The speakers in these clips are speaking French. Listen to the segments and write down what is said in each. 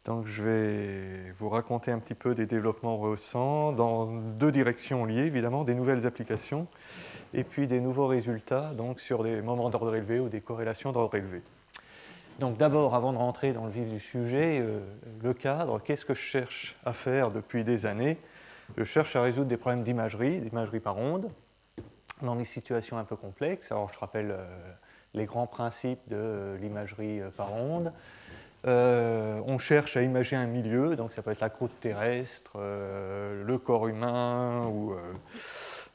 Donc je vais vous raconter un petit peu des développements récents dans deux directions liées, évidemment, des nouvelles applications et puis des nouveaux résultats donc sur des moments d'ordre élevé ou des corrélations d'ordre élevé. Donc d'abord, avant de rentrer dans le vif du sujet, le cadre, qu'est-ce que je cherche à faire depuis des années? Je cherche à résoudre des problèmes d'imagerie par onde, dans des situations un peu complexes. Alors je rappelle les grands principes de l'imagerie par onde. On cherche à imager un milieu, donc ça peut être la croûte terrestre, le corps humain ou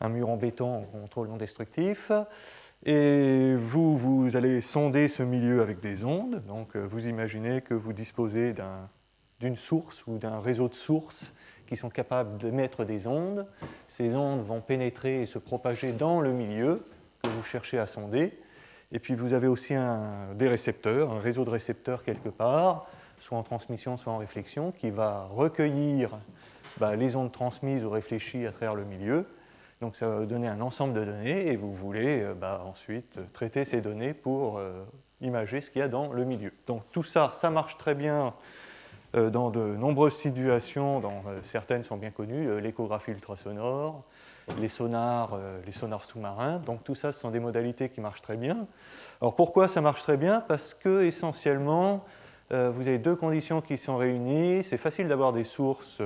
un mur en béton en contrôle non destructif. Et vous allez sonder ce milieu avec des ondes. Donc vous imaginez que vous disposez d'une source ou d'un réseau de sources qui sont capables d'émettre des ondes. Ces ondes vont pénétrer et se propager dans le milieu que vous cherchez à sonder. Et puis vous avez aussi des récepteurs, un réseau de récepteurs quelque part, soit en transmission, soit en réflexion, qui va recueillir les ondes transmises ou réfléchies à travers le milieu. Donc ça va vous donner un ensemble de données et vous voulez ensuite traiter ces données pour imager ce qu'il y a dans le milieu. Donc tout ça, ça marche très bien dans de nombreuses situations, dont certaines sont bien connues, l'échographie ultrasonore, les sonars sous-marins. Donc tout ça, ce sont des modalités qui marchent très bien. Alors pourquoi ça marche très bien? Parce que essentiellement, vous avez deux conditions qui sont réunies. C'est facile d'avoir des sources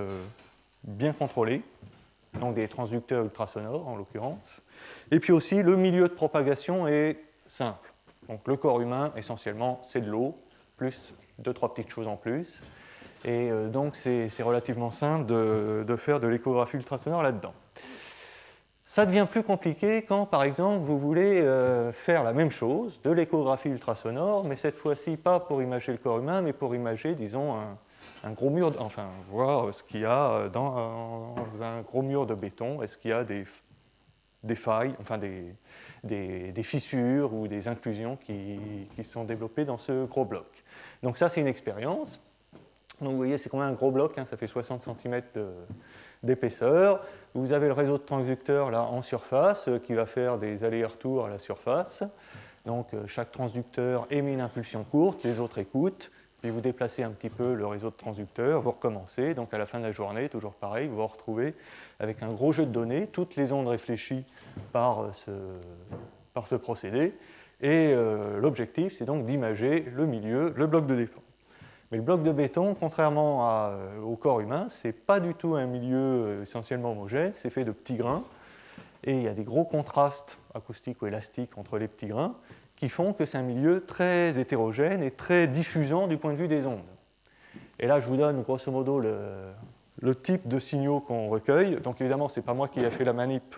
bien contrôlées, donc des transducteurs ultrasonores en l'occurrence. Et puis aussi, le milieu de propagation est simple. Donc le corps humain, essentiellement, c'est de l'eau, plus deux, trois petites choses en plus. Et donc c'est relativement simple de faire de l'échographie ultrasonore là-dedans. Ça devient plus compliqué quand, par exemple, vous voulez faire la même chose, de l'échographie ultrasonore, mais cette fois-ci pas pour imager le corps humain, mais pour imager, disons, un gros mur, voir ce qu'il y a dans un gros mur de béton. Est-ce qu'il y a des failles, des fissures ou des inclusions qui se sont développées dans ce gros bloc. Donc ça, c'est une expérience. Donc vous voyez, c'est quand même un gros bloc, ça fait 60 cm d'épaisseur. Vous avez le réseau de transducteurs là en surface qui va faire des allers-retours à la surface. Donc chaque transducteur émet une impulsion courte, les autres écoutent, puis vous déplacez un petit peu le réseau de transducteurs, vous recommencez. Donc à la fin de la journée, toujours pareil, vous vous retrouvez avec un gros jeu de données, toutes les ondes réfléchies par ce procédé. Et l'objectif, c'est donc d'imager le milieu, le bloc de dépôt. Mais le bloc de béton, contrairement au corps humain, ce n'est pas du tout un milieu essentiellement homogène, c'est fait de petits grains, et il y a des gros contrastes acoustiques ou élastiques entre les petits grains qui font que c'est un milieu très hétérogène et très diffusant du point de vue des ondes. Et là, je vous donne grosso modo le type de signaux qu'on recueille. Donc évidemment, ce n'est pas moi qui ai fait la manip,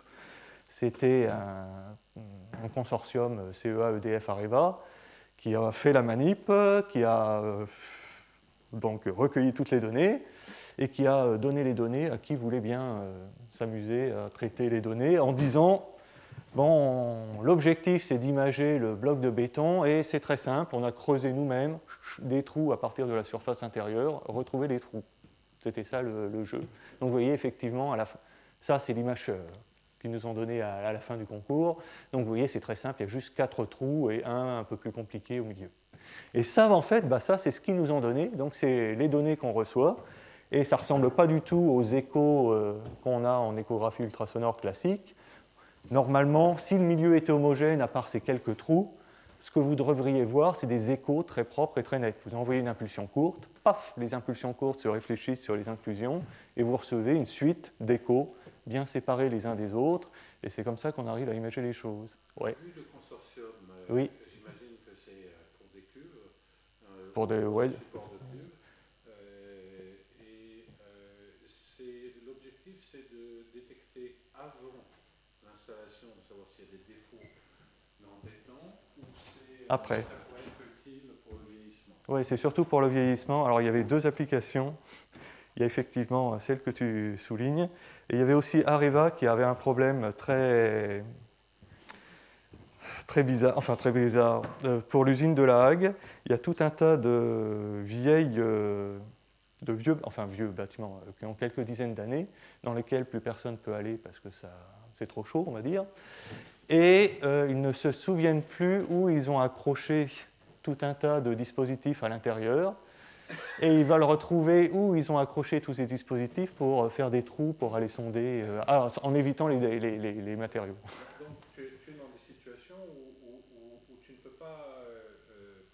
c'était un consortium CEA, EDF, Areva, qui a fait la manip, qui a donc recueilli toutes les données et qui a donné les données à qui voulait bien s'amuser à traiter les données en disant bon, l'objectif c'est d'imager le bloc de béton et c'est très simple, on a creusé nous-mêmes des trous à partir de la surface intérieure, retrouver les trous. C'était ça le jeu. Donc vous voyez effectivement, à la fin, ça c'est l'image qu'ils nous ont donnée à la fin du concours. Donc vous voyez, c'est très simple, il y a juste 4 trous et un peu plus compliqué au milieu. Et ça, en fait, ça c'est ce qu'ils nous ont donné, donc c'est les données qu'on reçoit, et ça ne ressemble pas du tout aux échos qu'on a en échographie ultrasonore classique. Normalement, si le milieu était homogène, à part ces quelques trous, ce que vous devriez voir, c'est des échos très propres et très nets. Vous envoyez une impulsion courte, paf, les impulsions courtes se réfléchissent sur les inclusions, et vous recevez une suite d'échos bien séparés les uns des autres, et c'est comme ça qu'on arrive à imager les choses. Ouais. Vu le consortium, oui. J'imagine que c'est pour des cuves, pour des supports de cuves, l'objectif c'est de détecter avant l'installation, de savoir s'il y a des défauts dans le béton, ou après. Ça pourrait être utile pour le vieillissement. Oui, c'est surtout pour le vieillissement. Alors il y avait deux applications. Il y a effectivement celle que tu soulignes. Et il y avait aussi Areva qui avait un problème très bizarre. Pour l'usine de La Hague, il y a tout un tas de vieux bâtiments qui ont quelques dizaines d'années, dans lesquels plus personne ne peut aller parce que c'est trop chaud, on va dire. Et ils ne se souviennent plus où ils ont accroché tout un tas de dispositifs à l'intérieur. et ils veulent retrouver où ils ont accroché tous ces dispositifs pour faire des trous, pour aller sonder, en évitant les matériaux. Donc tu es dans des situations où tu ne peux pas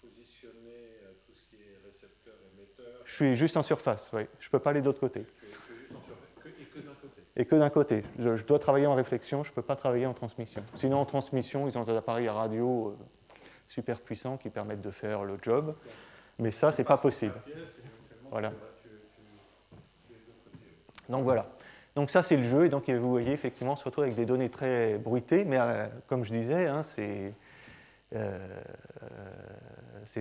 positionner tout ce qui est récepteur-émetteur. Je suis juste en surface, oui. Je ne peux pas aller de l'autre côté. Tu es juste en surface, et que d'un côté. Et que d'un côté. Je dois travailler en réflexion, je ne peux pas travailler en transmission. Sinon, en transmission, ils ont des appareils à radio super puissants qui permettent de faire le job. Mais ça, c'est pas possible. Voilà. Donc voilà. Donc ça, c'est le jeu. Et donc vous voyez, effectivement, on se retrouve avec des données très bruitées. Mais comme je disais, hein, c'est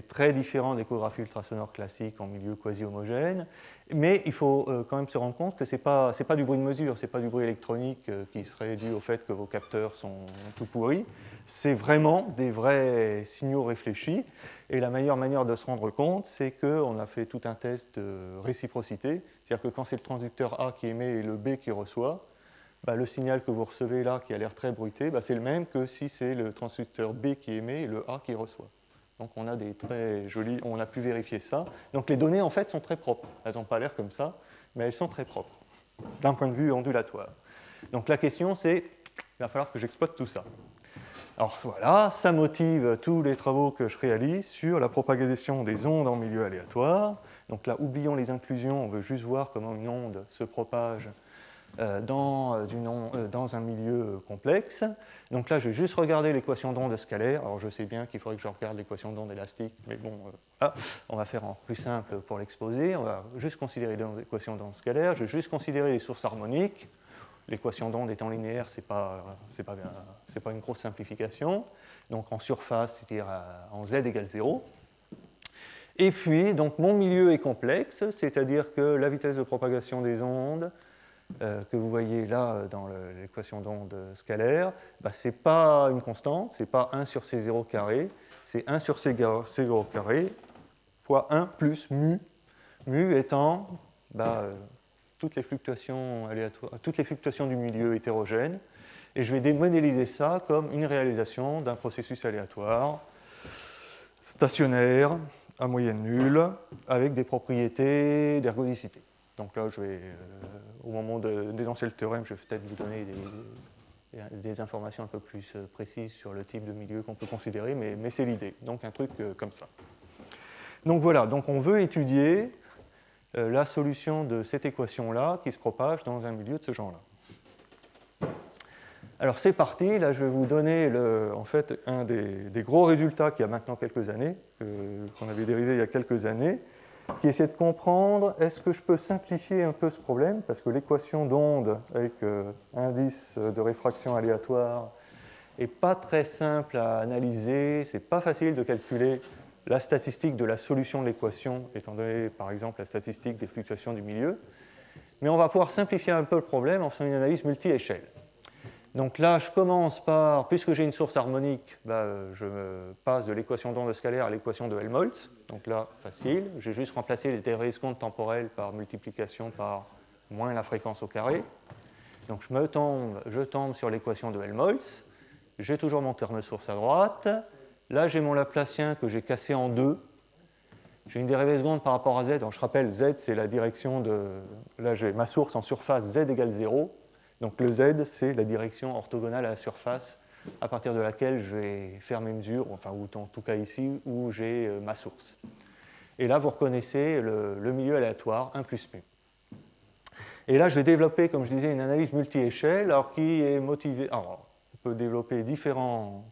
très différent d'échographie ultrasonore classique en milieu quasi homogène, mais il faut quand même se rendre compte que ce n'est pas du bruit de mesure, ce n'est pas du bruit électronique qui serait dû au fait que vos capteurs sont tout pourris, c'est vraiment des vrais signaux réfléchis, et la meilleure manière de se rendre compte, c'est qu'on a fait tout un test de réciprocité, c'est-à-dire que quand c'est le transducteur A qui émet et le B qui reçoit, le signal que vous recevez là, qui a l'air très bruité, c'est le même que si c'est le transducteur B qui émet et le A qui reçoit. Donc on a des très jolis, on a pu vérifier ça. Donc les données en fait sont très propres. Elles n'ont pas l'air comme ça, mais elles sont très propres, d'un point de vue ondulatoire. Donc la question c'est, il va falloir que j'exploite tout ça. Alors voilà, ça motive tous les travaux que je réalise sur la propagation des ondes en milieu aléatoire. Donc là, oublions les inclusions, on veut juste voir comment une onde se propage dans un milieu complexe. Donc là, je vais juste regarder l'équation d'onde scalaire. Alors je sais bien qu'il faudrait que je regarde l'équation d'onde élastique, mais bon, on va faire en plus simple pour l'exposer. On va juste considérer l'équation d'onde scalaire. Je vais juste considérer les sources harmoniques. L'équation d'onde étant linéaire, ce n'est pas une grosse simplification. Donc en surface, c'est-à-dire en z égale 0. Et puis, donc, mon milieu est complexe, c'est-à-dire que la vitesse de propagation des ondes, que vous voyez là dans l'équation d'onde scalaire, ce n'est pas une constante, ce n'est pas 1 sur C0 carré, c'est 1 sur C0 carré fois 1 plus mu, mu étant toutes les fluctuations aléatoires, toutes les fluctuations du milieu hétérogène, et je vais démodéliser ça comme une réalisation d'un processus aléatoire stationnaire à moyenne nulle avec des propriétés d'ergodicité. Donc là, je vais, au moment d'énoncer le théorème, je vais peut-être vous donner des informations un peu plus précises sur le type de milieu qu'on peut considérer, mais c'est l'idée. Donc un truc comme ça. Donc voilà, donc on veut étudier la solution de cette équation-là qui se propage dans un milieu de ce genre-là. Alors c'est parti, là je vais vous donner en fait un des gros résultats qu'il y a maintenant quelques années, qu'on avait dérivé il y a quelques années, qui essaie de comprendre est-ce que je peux simplifier un peu ce problème, parce que l'équation d'onde avec indice de réfraction aléatoire n'est pas très simple à analyser, c'est pas facile de calculer la statistique de la solution de l'équation, étant donné par exemple la statistique des fluctuations du milieu, mais on va pouvoir simplifier un peu le problème en faisant une analyse multi-échelle. Donc là, je commence par, puisque j'ai une source harmonique, je me passe de l'équation d'onde scalaire à l'équation de Helmholtz. Donc là, facile. J'ai juste remplacé les dérivées secondes temporelles par multiplication par moins la fréquence au carré. Donc je tombe sur l'équation de Helmholtz. J'ai toujours mon terme source à droite. Là, j'ai mon Laplacien que j'ai cassé en deux. J'ai une dérivée seconde par rapport à z. Donc je rappelle, z, c'est la direction de... Là, j'ai ma source en surface z égale 0. Donc le z, c'est la direction orthogonale à la surface à partir de laquelle je vais faire mes mesures, enfin, ou en tout cas ici, où j'ai ma source. Et là, vous reconnaissez le milieu aléatoire, 1 plus mu. Et là, je vais développer, comme je disais, une analyse multi-échelle, alors qui est motivée... Alors, on peut développer différentes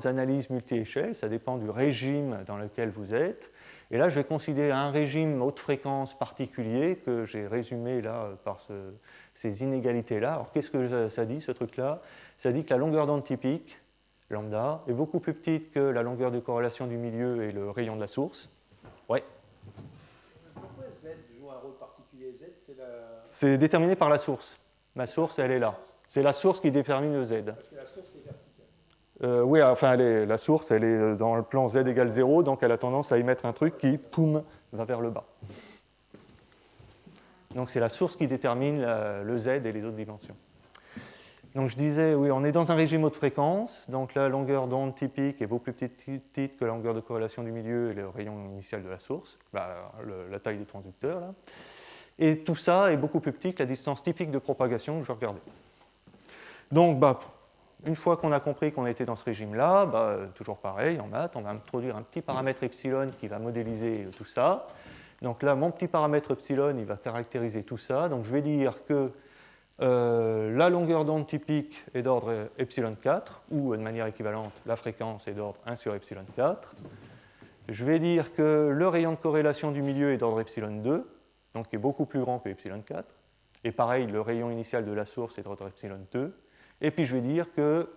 analyses multi-échelles, ça dépend du régime dans lequel vous êtes. Et là, je vais considérer un régime haute fréquence particulier que j'ai résumé là par ces inégalités-là. Alors, qu'est-ce que ça dit, ce truc-là? Ça dit que la longueur d'onde typique, lambda, est beaucoup plus petite que la longueur de corrélation du milieu et le rayon de la source. Ouais. Pourquoi Z joue un rôle particulier? Z, c'est déterminé par la source. Ma source, elle est là. C'est la source qui détermine le Z. Parce que la source est verticale. Oui, enfin, la source, elle est dans le plan z égale 0, donc elle a tendance à émettre un truc qui, poum, va vers le bas. Donc c'est la source qui détermine le z et les autres dimensions. Donc je disais, oui, on est dans un régime haute fréquence, donc la longueur d'onde typique est beaucoup plus petite que la longueur de corrélation du milieu et le rayon initial de la source, la taille des transducteurs, là. Et tout ça est beaucoup plus petit que la distance typique de propagation que je regardais. Donc, une fois qu'on a compris qu'on était dans ce régime-là, toujours pareil, en maths, on va introduire un petit paramètre epsilon qui va modéliser tout ça. Donc là, mon petit paramètre epsilon, il va caractériser tout ça. Donc je vais dire que la longueur d'onde typique est d'ordre epsilon 4, ou de manière équivalente, la fréquence est d'ordre 1 sur epsilon 4. Je vais dire que le rayon de corrélation du milieu est d'ordre epsilon 2, donc qui est beaucoup plus grand que epsilon 4. Et pareil, le rayon initial de la source est d'ordre epsilon 2. Et puis je vais dire que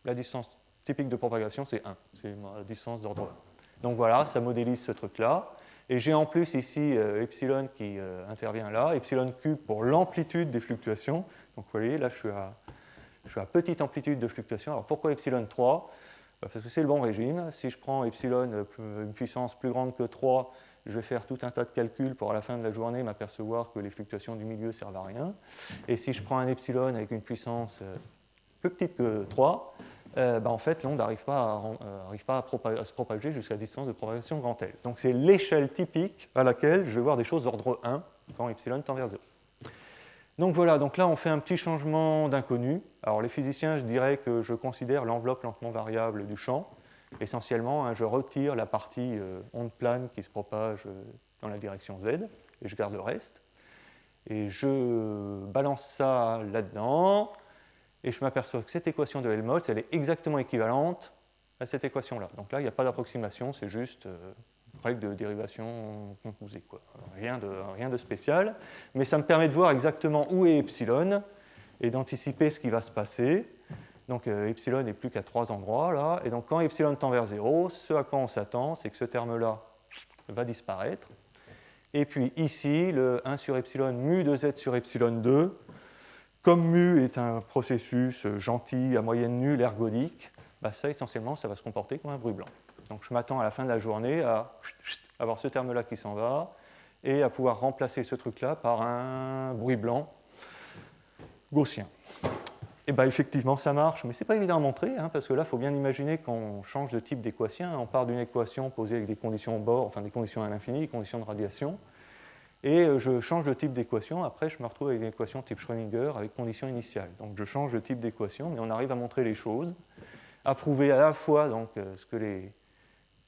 la distance typique de propagation, c'est 1. C'est ma distance d'ordre 1. Donc voilà, ça modélise ce truc-là. Et j'ai en plus ici epsilon qui intervient là, epsilon cube pour l'amplitude des fluctuations. Donc vous voyez, là je suis à petite amplitude de fluctuation. Alors pourquoi epsilon 3 ? Parce que c'est le bon régime. Si je prends epsilon une puissance plus grande que 3, je vais faire tout un tas de calculs pour à la fin de la journée m'apercevoir que les fluctuations du milieu ne servent à rien. Et si je prends un epsilon avec une puissance plus petite que 3, en fait, l'onde n'arrive pas à se propager jusqu'à la distance de propagation grand L. Donc c'est l'échelle typique à laquelle je vais voir des choses d'ordre 1 quand epsilon tend vers 0. Donc voilà, donc là on fait un petit changement d'inconnu. Alors les physiciens, je dirais que je considère l'enveloppe lentement variable du champ. Essentiellement, je retire la partie onde plane qui se propage dans la direction Z, et je garde le reste. Et je balance ça là-dedans, et je m'aperçois que cette équation de Helmholtz, elle est exactement équivalente à cette équation-là. Donc là, il n'y a pas d'approximation, c'est juste règle de dérivation composée, quoi. Rien de spécial, mais ça me permet de voir exactement où est epsilon et d'anticiper ce qui va se passer. Donc epsilon n'est plus qu'à 3 endroits, là, et donc quand epsilon tend vers 0, ce à quoi on s'attend, c'est que ce terme-là va disparaître. Et puis ici, le 1 sur epsilon mu de z sur epsilon 2, comme mu est un processus gentil à moyenne nulle ergodique, ça essentiellement ça va se comporter comme un bruit blanc. Donc je m'attends à la fin de la journée à avoir ce terme-là qui s'en va et à pouvoir remplacer ce truc-là par un bruit blanc gaussien. Et effectivement ça marche, mais ce n'est pas évident à montrer, parce que là il faut bien imaginer qu'on change de type d'équation. On part d'une équation posée avec des conditions au bord, enfin des conditions à l'infini, des conditions de radiation. Et je change de type d'équation, après je me retrouve avec une équation type Schrödinger avec condition initiale. Donc je change de type d'équation, mais on arrive à montrer les choses, à prouver à la fois donc, ce que les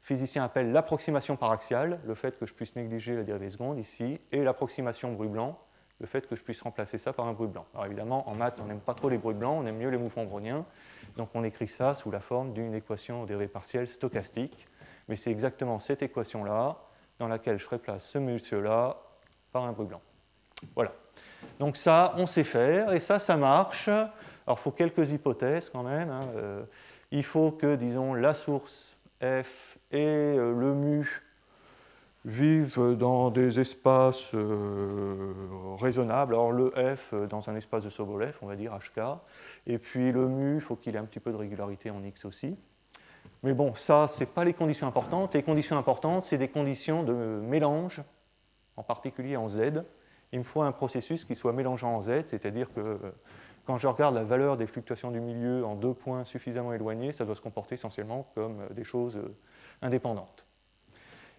physiciens appellent l'approximation paraxiale, le fait que je puisse négliger la dérivée seconde ici, et l'approximation bruit blanc, le fait que je puisse remplacer ça par un bruit blanc. Alors évidemment, en maths, on n'aime pas trop les bruits blancs, on aime mieux les mouvements browniens, donc on écrit ça sous la forme d'une équation aux dérivée partielle stochastique, mais c'est exactement cette équation-là dans laquelle je replace ce monsieur-là par un bruit blanc. Voilà. Donc ça, on sait faire, et ça marche. Alors, il faut quelques hypothèses quand même. Il faut que, disons, la source F et le mu vivent dans des espaces raisonnables. Alors, le F dans un espace de Sobolev, on va dire HK, et puis le mu, il faut qu'il ait un petit peu de régularité en X aussi. Mais bon, ça, ce n'est pas les conditions importantes. Les conditions importantes, c'est des conditions de mélange, en particulier en Z. Il me faut un processus qui soit mélangeant en Z, c'est-à-dire que quand je regarde la valeur des fluctuations du milieu en 2 points suffisamment éloignés, ça doit se comporter essentiellement comme des choses indépendantes.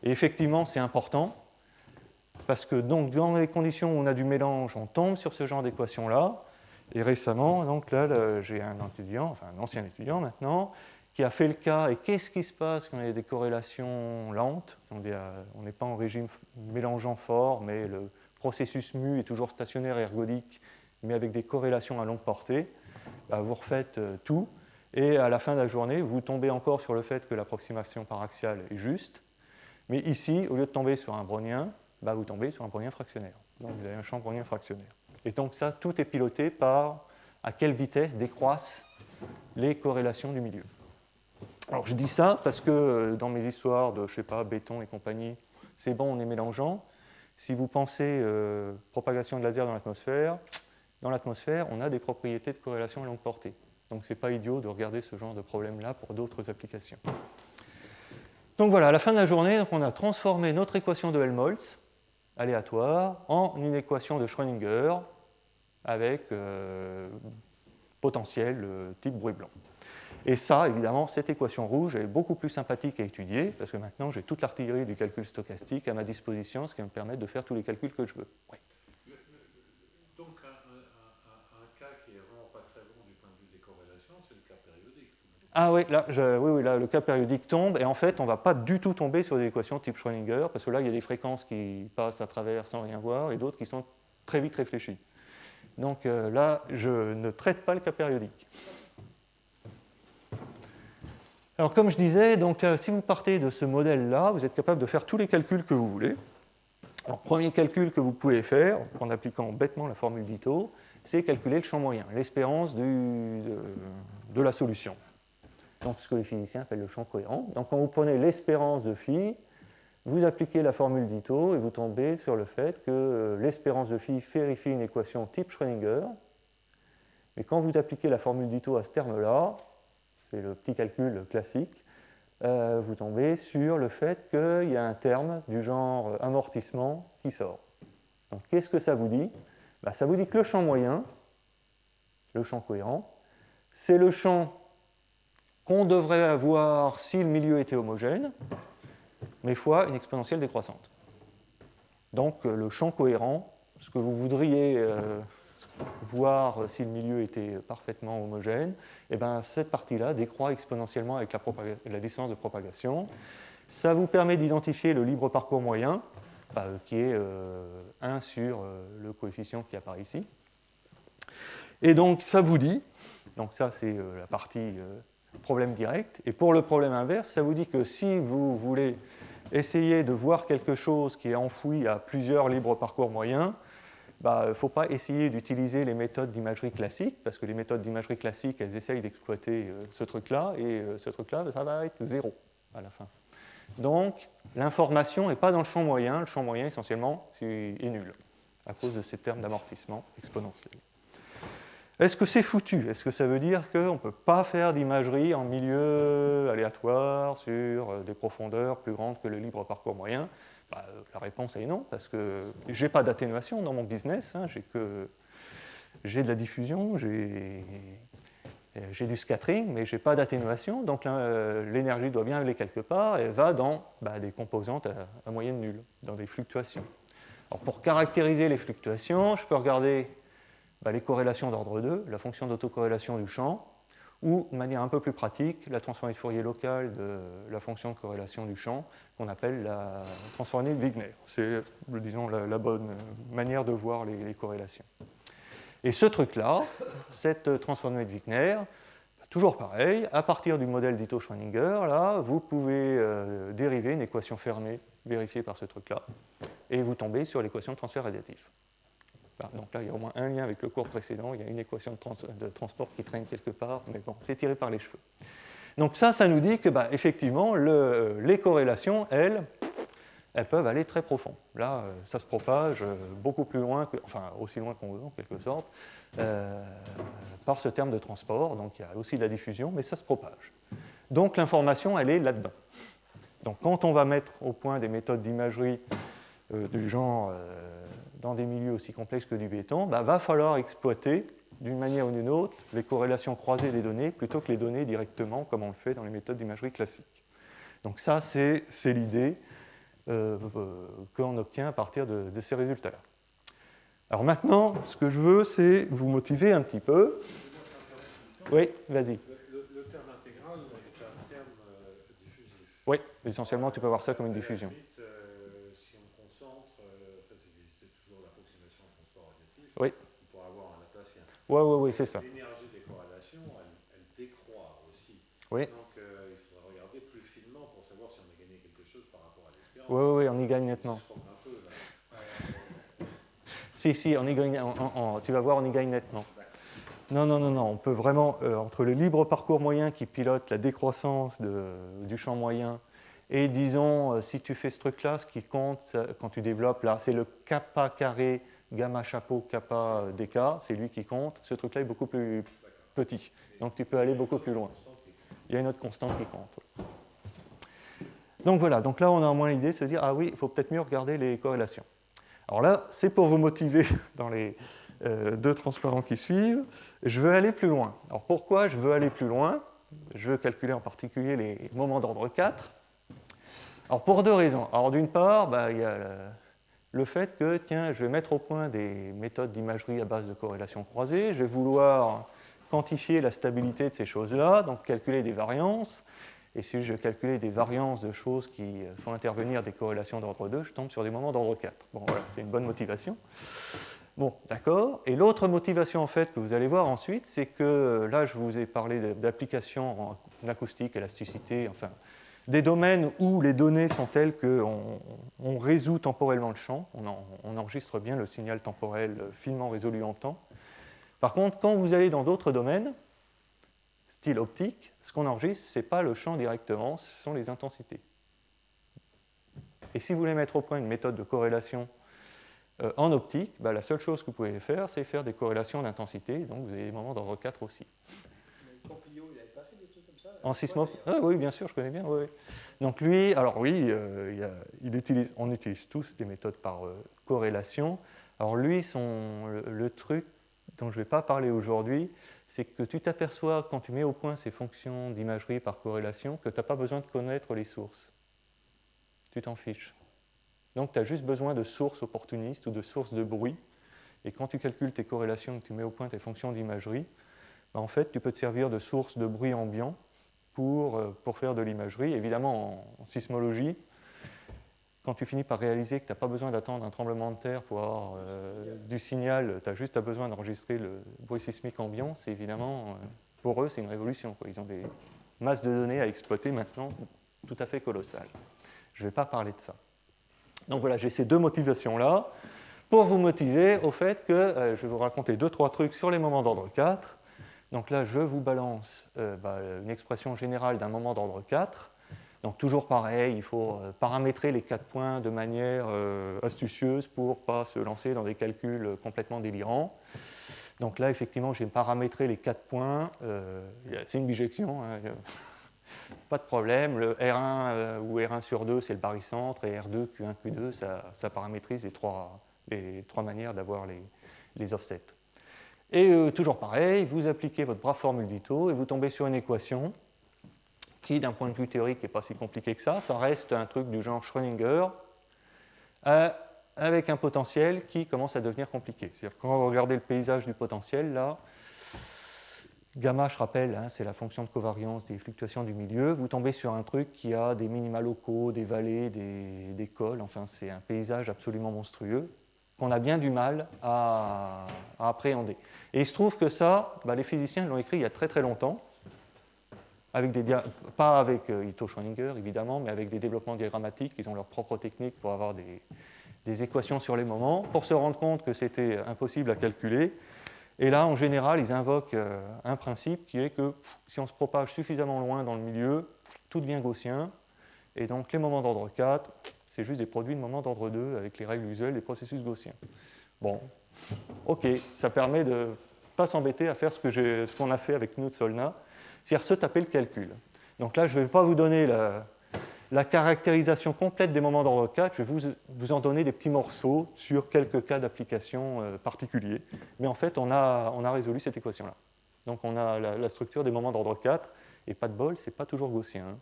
Et effectivement, c'est important, parce que donc, dans les conditions où on a du mélange, on tombe sur ce genre d'équation-là. Et récemment, donc là, j'ai un étudiant, enfin un ancien étudiant maintenant, qui a fait le cas, et qu'est-ce qui se passe quand il y a des corrélations lentes? On n'est pas en régime mélangeant fort, mais le processus mu est toujours stationnaire et ergodique, mais avec des corrélations à longue portée. Vous refaites tout, et à la fin de la journée, vous tombez encore sur le fait que l'approximation paraxiale est juste, mais ici, au lieu de tomber sur un brownien, vous tombez sur un brownien fractionnaire. Donc vous avez un champ brownien fractionnaire. Et donc ça, tout est piloté par à quelle vitesse décroissent les corrélations du milieu. Alors je dis ça parce que dans mes histoires de, je sais pas, béton et compagnie, c'est bon, on est mélangeant. Si vous pensez propagation de laser dans l'atmosphère, on a des propriétés de corrélation à longue portée. Donc c'est pas idiot de regarder ce genre de problème-là pour d'autres applications. Donc voilà, à la fin de la journée, donc on a transformé notre équation de Helmholtz aléatoire en une équation de Schrödinger avec potentiel type bruit blanc. Et ça, évidemment, cette équation rouge est beaucoup plus sympathique à étudier, parce que maintenant j'ai toute l'artillerie du calcul stochastique à ma disposition, ce qui va me permettre de faire tous les calculs que je veux. Oui. Donc un cas qui est vraiment pas très bon du point de vue des corrélations, c'est le cas périodique. Ah oui, là, le cas périodique tombe, et en fait, on ne va pas du tout tomber sur des équations type Schrödinger, parce que là, il y a des fréquences qui passent à travers sans rien voir, et d'autres qui sont très vite réfléchies. Donc là, je ne traite pas le cas périodique. Alors, comme je disais, donc, si vous partez de ce modèle-là, vous êtes capable de faire tous les calculs que vous voulez. Alors, premier calcul que vous pouvez faire, en appliquant bêtement la formule d'Ito, c'est calculer le champ moyen, l'espérance de la solution. Donc, ce que les physiciens appellent le champ cohérent. Donc, quand vous prenez l'espérance de phi, vous appliquez la formule d'Ito et vous tombez sur le fait que l'espérance de phi vérifie une équation type Schrödinger. Mais quand vous appliquez la formule d'Ito à ce terme-là, c'est le petit calcul classique, vous tombez sur le fait qu'il y a un terme du genre amortissement qui sort. Donc, qu'est-ce que ça vous dit? Ça vous dit que le champ moyen, le champ cohérent, c'est le champ qu'on devrait avoir si le milieu était homogène, mais fois une exponentielle décroissante. Donc, le champ cohérent, ce que vous voudriez voir si le milieu était parfaitement homogène, et bien cette partie-là décroît exponentiellement avec la distance de propagation. Ça vous permet d'identifier le libre parcours moyen, qui est 1 sur le coefficient qui apparaît ici. Et donc ça vous dit, donc ça c'est la partie problème direct, et pour le problème inverse, ça vous dit que si vous voulez essayer de voir quelque chose qui est enfoui à plusieurs libres parcours moyens, il ne faut pas essayer d'utiliser les méthodes d'imagerie classique, parce que les méthodes d'imagerie classique, elles essayent d'exploiter ce truc-là, et ce truc-là, ça va être 0 à la fin. Donc, l'information n'est pas dans le champ moyen. Le champ moyen, essentiellement, est nul, à cause de ces termes d'amortissement exponentiel. Est-ce que c'est foutu? Est-ce que ça veut dire qu'on ne peut pas faire d'imagerie en milieu aléatoire sur des profondeurs plus grandes que le libre parcours moyen? La réponse est non, parce que je n'ai pas d'atténuation dans mon business, j'ai de la diffusion, j'ai du scattering, mais je n'ai pas d'atténuation, donc l'énergie doit bien aller quelque part, et elle va dans des composantes à moyenne nulle, dans des fluctuations. Alors, pour caractériser les fluctuations, je peux regarder les corrélations d'ordre 2, la fonction d'autocorrélation du champ, ou, de manière un peu plus pratique, la transformée de Fourier locale de la fonction de corrélation du champ, qu'on appelle la transformée de Wigner. C'est, disons, la bonne manière de voir les corrélations. Et ce truc-là, cette transformée de Wigner, toujours pareil, à partir du modèle d'Ito-Schrödinger, là, vous pouvez dériver une équation fermée vérifiée par ce truc-là, et vous tombez sur l'équation de transfert radiatif. Donc là, il y a au moins un lien avec le cours précédent, il y a une équation de transport qui traîne quelque part, mais bon, c'est tiré par les cheveux. Donc ça nous dit que, effectivement, les corrélations, elles peuvent aller très profond. Là, ça se propage beaucoup plus loin, aussi loin qu'on veut, en quelque sorte, par ce terme de transport. Donc il y a aussi de la diffusion, mais ça se propage. Donc l'information, elle est là-dedans. Donc quand on va mettre au point des méthodes d'imagerie du genre dans des milieux aussi complexes que du béton, va falloir exploiter d'une manière ou d'une autre les corrélations croisées des données plutôt que les données directement comme on le fait dans les méthodes d'imagerie classiques. Donc ça, c'est l'idée qu'on obtient à partir de ces résultats-là. Alors maintenant, ce que je veux, c'est vous motiver un petit peu. Oui, vas-y. Le terme intégral est un terme diffusif. Oui, essentiellement, tu peux voir ça comme une diffusion. Si on concentre, c'est toujours l'approximation au transport radiatif, oui. On pourra avoir un Laplacien. Oui, c'est ça. L'énergie des corrélations, elle décroît aussi. Oui. Donc il faudra regarder plus finement pour savoir si on a gagné quelque chose par rapport à l'espérance. Oui, on y gagne nettement. Un peu, là. Si, on y gagne, tu vas voir, on y gagne nettement. Non, on peut vraiment, entre le libre parcours moyen qui pilote la décroissance du champ moyen, et disons, si tu fais ce truc-là, ce qui compte quand tu développes, là, c'est le kappa carré, gamma chapeau, kappa dk, c'est lui qui compte. Ce truc-là est beaucoup plus petit, donc tu peux aller beaucoup plus loin. Il y a une autre constante qui compte. Donc voilà, donc là on a au moins l'idée de se dire, ah oui, il faut peut-être mieux regarder les corrélations. Alors là, c'est pour vous motiver dans les deux transparents qui suivent. Je veux aller plus loin. Alors pourquoi je veux aller plus loin? Je veux calculer en particulier les moments d'ordre 4. Alors pour deux raisons. Alors d'une part, il y a le fait que, tiens, je vais mettre au point des méthodes d'imagerie à base de corrélation croisée. Je vais vouloir quantifier la stabilité de ces choses-là, donc calculer des variances. Et si je calculais des variances de choses qui font intervenir des corrélations d'ordre 2, je tombe sur des moments d'ordre 4. Bon, voilà, c'est une bonne motivation. Bon, d'accord. Et l'autre motivation, en fait, que vous allez voir ensuite, c'est que là, je vous ai parlé d'applications en acoustique, élasticité, enfin, des domaines où les données sont telles qu'on résout temporellement le champ, on enregistre bien le signal temporel finement résolu en temps. Par contre, quand vous allez dans d'autres domaines, style optique, ce qu'on enregistre, ce n'est pas le champ directement, ce sont les intensités. Et si vous voulez mettre au point une méthode de corrélation en optique, la seule chose que vous pouvez faire, c'est faire des corrélations d'intensité, donc vous avez des moments d'ordre 4 aussi. Mais Pompilio, il n'avait pas fait des trucs comme ça? En sismo... oui, bien sûr, je connais bien. Oui. Donc lui, alors oui, on utilise tous des méthodes par corrélation. Alors lui, le truc dont je ne vais pas parler aujourd'hui, c'est que tu t'aperçois quand tu mets au point ces fonctions d'imagerie par corrélation que tu n'as pas besoin de connaître les sources. Tu t'en fiches. Donc tu as juste besoin de sources opportunistes ou de sources de bruit. Et quand tu calcules tes corrélations et que tu mets au point tes fonctions d'imagerie, en fait, tu peux te servir de sources de bruit ambiant pour faire de l'imagerie. Évidemment, en sismologie, quand tu finis par réaliser que tu n'as pas besoin d'attendre un tremblement de terre pour avoir du signal, tu as juste besoin d'enregistrer le bruit sismique ambiant, c'est évidemment, pour eux, c'est une révolution, quoi. Ils ont des masses de données à exploiter maintenant tout à fait colossales. Je ne vais pas parler de ça. Donc voilà, j'ai ces deux motivations-là pour vous motiver au fait que je vais vous raconter 2-3 trucs sur les moments d'ordre 4. Donc là, je vous balance une expression générale d'un moment d'ordre 4. Donc toujours pareil, il faut paramétrer les 4 points de manière astucieuse pour ne pas se lancer dans des calculs complètement délirants. Donc là, effectivement, j'ai paramétré les 4 points. C'est une bijection, hein, pas de problème. Le R1 ou R1 sur 2, c'est le barycentre, et R2, Q1, Q2, ça paramétrise les trois manières d'avoir les offsets. Et toujours pareil, vous appliquez votre brave formule d'Ito et vous tombez sur une équation qui, d'un point de vue théorique, n'est pas si compliqué que ça. Ça reste un truc du genre Schrödinger avec un potentiel qui commence à devenir compliqué. C'est-à-dire quand vous regardez le paysage du potentiel, là, gamma, je rappelle, hein, c'est la fonction de covariance des fluctuations du milieu. Vous tombez sur un truc qui a des minima locaux, des vallées, des cols. Enfin, c'est un paysage absolument monstrueux qu'on a bien du mal à appréhender. Et il se trouve que ça, les physiciens l'ont écrit il y a très très longtemps, pas avec Ito Schrödinger évidemment, mais avec des développements diagrammatiques. Ils ont leur propre technique pour avoir des équations sur les moments, pour se rendre compte que c'était impossible à calculer. Et là, en général, ils invoquent un principe qui est que si on se propage suffisamment loin dans le milieu, tout devient gaussien. Et donc les moments d'ordre 4, c'est juste des produits de moments d'ordre 2 avec les règles usuelles des processus gaussiens. Bon, ok, ça permet de ne pas s'embêter à faire ce qu'on a fait avec Knut-Solna, c'est-à-dire se taper le calcul. Donc là, je ne vais pas vous donner la caractérisation complète des moments d'ordre 4, je vais vous en donner des petits morceaux sur quelques cas d'application particuliers. Mais en fait, on a résolu cette équation-là. Donc on a la structure des moments d'ordre 4, et pas de bol, ce n'est pas toujours gaussien. Hein.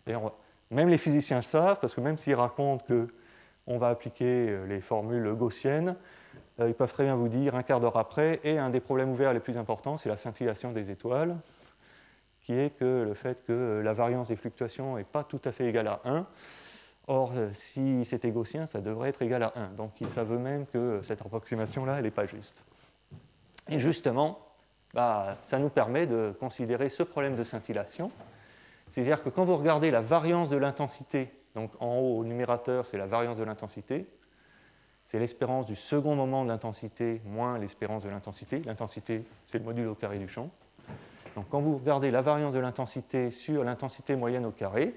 D'ailleurs, même les physiciens le savent, parce que même s'ils racontent qu'on va appliquer les formules gaussiennes, ils peuvent très bien vous dire un quart d'heure après, et un des problèmes ouverts les plus importants, c'est la scintillation des étoiles, qui est que le fait que la variance des fluctuations n'est pas tout à fait égale à 1. Or, si c'était gaussien, ça devrait être égal à 1. Donc, ils savent eux-mêmes que cette approximation-là, elle n'est pas juste. Et justement, ça nous permet de considérer ce problème de scintillation. C'est-à-dire que quand vous regardez la variance de l'intensité, donc en haut au numérateur, c'est la variance de l'intensité, c'est l'espérance du second moment de l'intensité moins l'espérance de l'intensité. L'intensité, c'est le modulo carré du champ. Donc quand vous regardez la variance de l'intensité sur l'intensité moyenne au carré,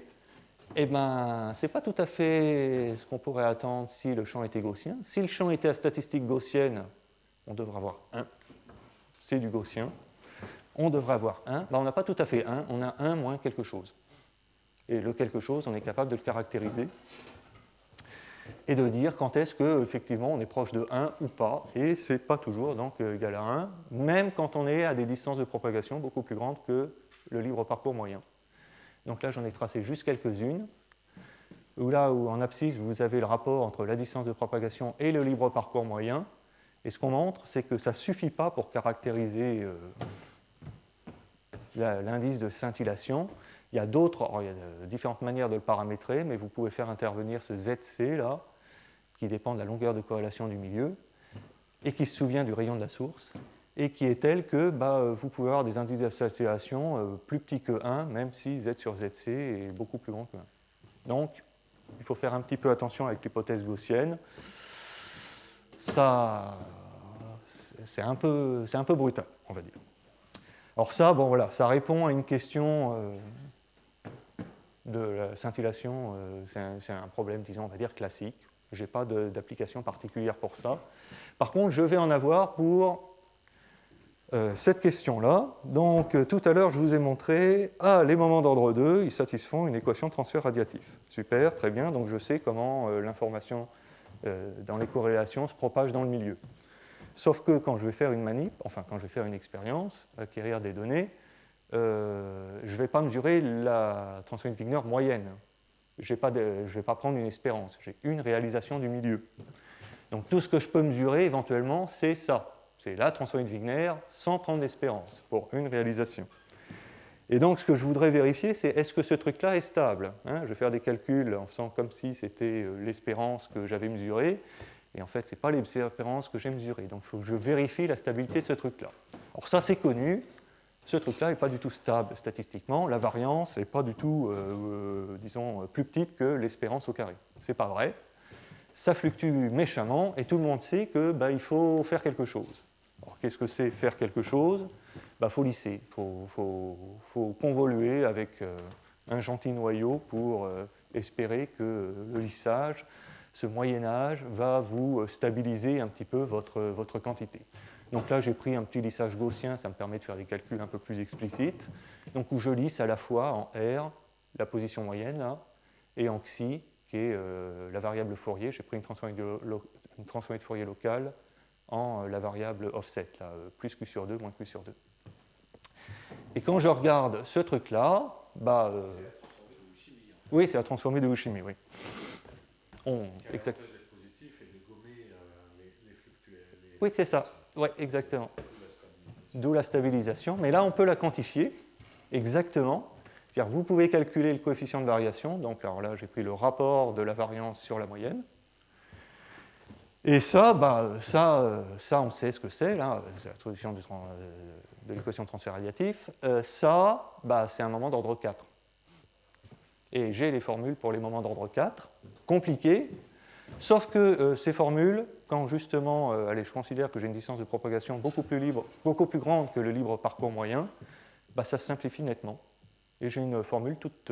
ce n'est pas tout à fait ce qu'on pourrait attendre si le champ était gaussien. Si le champ était à statistique gaussienne, on devrait avoir 1. C'est du gaussien. On devrait avoir 1. On n'a pas tout à fait 1, on a 1 moins quelque chose. Et le quelque chose, on est capable de le caractériser. et de dire quand est-ce qu'effectivement on est proche de 1 ou pas, et ce n'est pas toujours donc égal à 1, même quand on est à des distances de propagation beaucoup plus grandes que le libre parcours moyen. Donc là j'en ai tracé juste quelques-unes, où en abscisse vous avez le rapport entre la distance de propagation et le libre parcours moyen, et ce qu'on montre c'est que ça ne suffit pas pour caractériser l'indice de scintillation. Il y a différentes manières de le paramétrer, mais vous pouvez faire intervenir ce ZC là, qui dépend de la longueur de corrélation du milieu, et qui se souvient du rayon de la source, et qui est tel que vous pouvez avoir des indices de scintillation plus petits que 1, même si Z sur ZC est beaucoup plus grand que 1. Donc, il faut faire un petit peu attention avec l'hypothèse gaussienne. Ça, c'est un peu brutal, on va dire. Alors ça, bon voilà, ça répond à une question de la scintillation, c'est un problème, disons, on va dire classique. Je n'ai pas d'application particulière pour ça. Par contre, je vais en avoir pour cette question-là. Donc, tout à l'heure, je vous ai montré, les moments d'ordre 2, ils satisfont une équation de transfert radiatif. Super, très bien, donc je sais comment l'information dans les corrélations se propage dans le milieu. Sauf que quand je vais faire une manip, enfin quand je vais faire une expérience, acquérir des données, je ne vais pas mesurer la transformée de Wigner moyenne. Je ne vais pas prendre une espérance, j'ai une réalisation du milieu. Donc tout ce que je peux mesurer éventuellement, c'est ça. C'est la transformée de Wigner sans prendre d'espérance pour une réalisation. Et donc ce que je voudrais vérifier, c'est est-ce que ce truc-là est stable, hein? Je vais faire des calculs en faisant comme si c'était l'espérance que j'avais mesurée. Et en fait, ce n'est pas l'espérance que j'ai mesurée. Donc, il faut que je vérifie la stabilité de ce truc-là. Alors ça, c'est connu. Ce truc-là n'est pas du tout stable statistiquement. La variance n'est pas du tout, disons, plus petite que l'espérance au carré. Ce n'est pas vrai. Ça fluctue méchamment et tout le monde sait qu'il faut faire quelque chose. Alors, qu'est-ce que c'est faire quelque chose ? Faut lisser. Il faut convoluer avec un gentil noyau pour espérer que le lissage, ce Moyen-Âge, va vous stabiliser un petit peu votre quantité. Donc là, j'ai pris un petit lissage gaussien, ça me permet de faire des calculs un peu plus explicites, donc où je lisse à la fois en R, la position moyenne, là, et en Xi, qui est la variable Fourier. J'ai pris une transformée de Fourier locale en la variable offset, là, plus Q sur 2, moins Q sur 2. Et quand je regarde ce truc-là, oui, c'est la transformée de Ushimi, oui. Exact. Oui, c'est ça. Oui, exactement. D'où la stabilisation. Mais là, on peut la quantifier exactement. C'est-à-dire, vous pouvez calculer le coefficient de variation. Donc, alors là, j'ai pris le rapport de la variance sur la moyenne. Et ça, on sait ce que c'est. Là, c'est la solution de l'équation de transfert radiatif. Ça, c'est un moment d'ordre 4. Et j'ai les formules pour les moments d'ordre 4, compliquées, sauf que ces formules, quand justement, je considère que j'ai une distance de propagation beaucoup plus grande que le libre parcours moyen, ça se simplifie nettement. Et j'ai une formule toute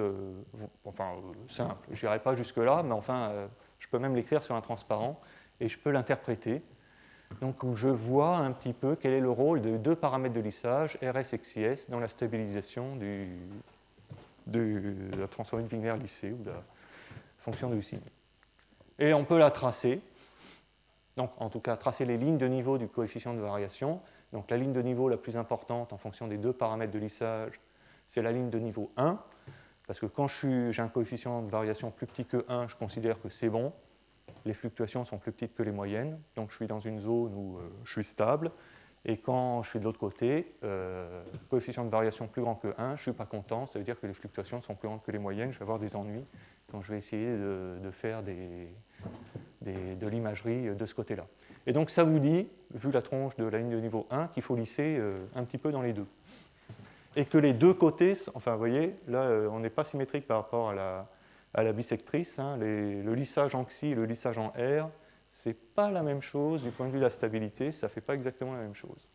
simple. Je n'irai pas jusque-là, mais je peux même l'écrire sur un transparent et je peux l'interpréter. Donc, où je vois un petit peu quel est le rôle de deux paramètres de lissage, RS et XIS, dans la stabilisation de la transformée de Wigner lissée ou de la fonction de Ushimi. Et on peut la tracer. Donc, en tout cas, tracer les lignes de niveau du coefficient de variation. Donc, la ligne de niveau la plus importante en fonction des deux paramètres de lissage, c'est la ligne de niveau 1. Parce que quand j'ai un coefficient de variation plus petit que 1, je considère que c'est bon. Les fluctuations sont plus petites que les moyennes. Donc, je suis dans une zone où je suis stable. Et quand je suis de l'autre côté, coefficient de variation plus grand que 1, je ne suis pas content, ça veut dire que les fluctuations sont plus grandes que les moyennes, je vais avoir des ennuis quand je vais essayer de faire de l'imagerie de ce côté-là. Et donc ça vous dit, vu la tronche de la ligne de niveau 1, qu'il faut lisser un petit peu dans les deux. Et que les deux côtés, enfin vous voyez, là on n'est pas symétrique par rapport à la bisectrice, hein, le lissage en Xi et le lissage en R, c'est pas la même chose du point de vue de la stabilité, ça ne fait pas exactement la même chose.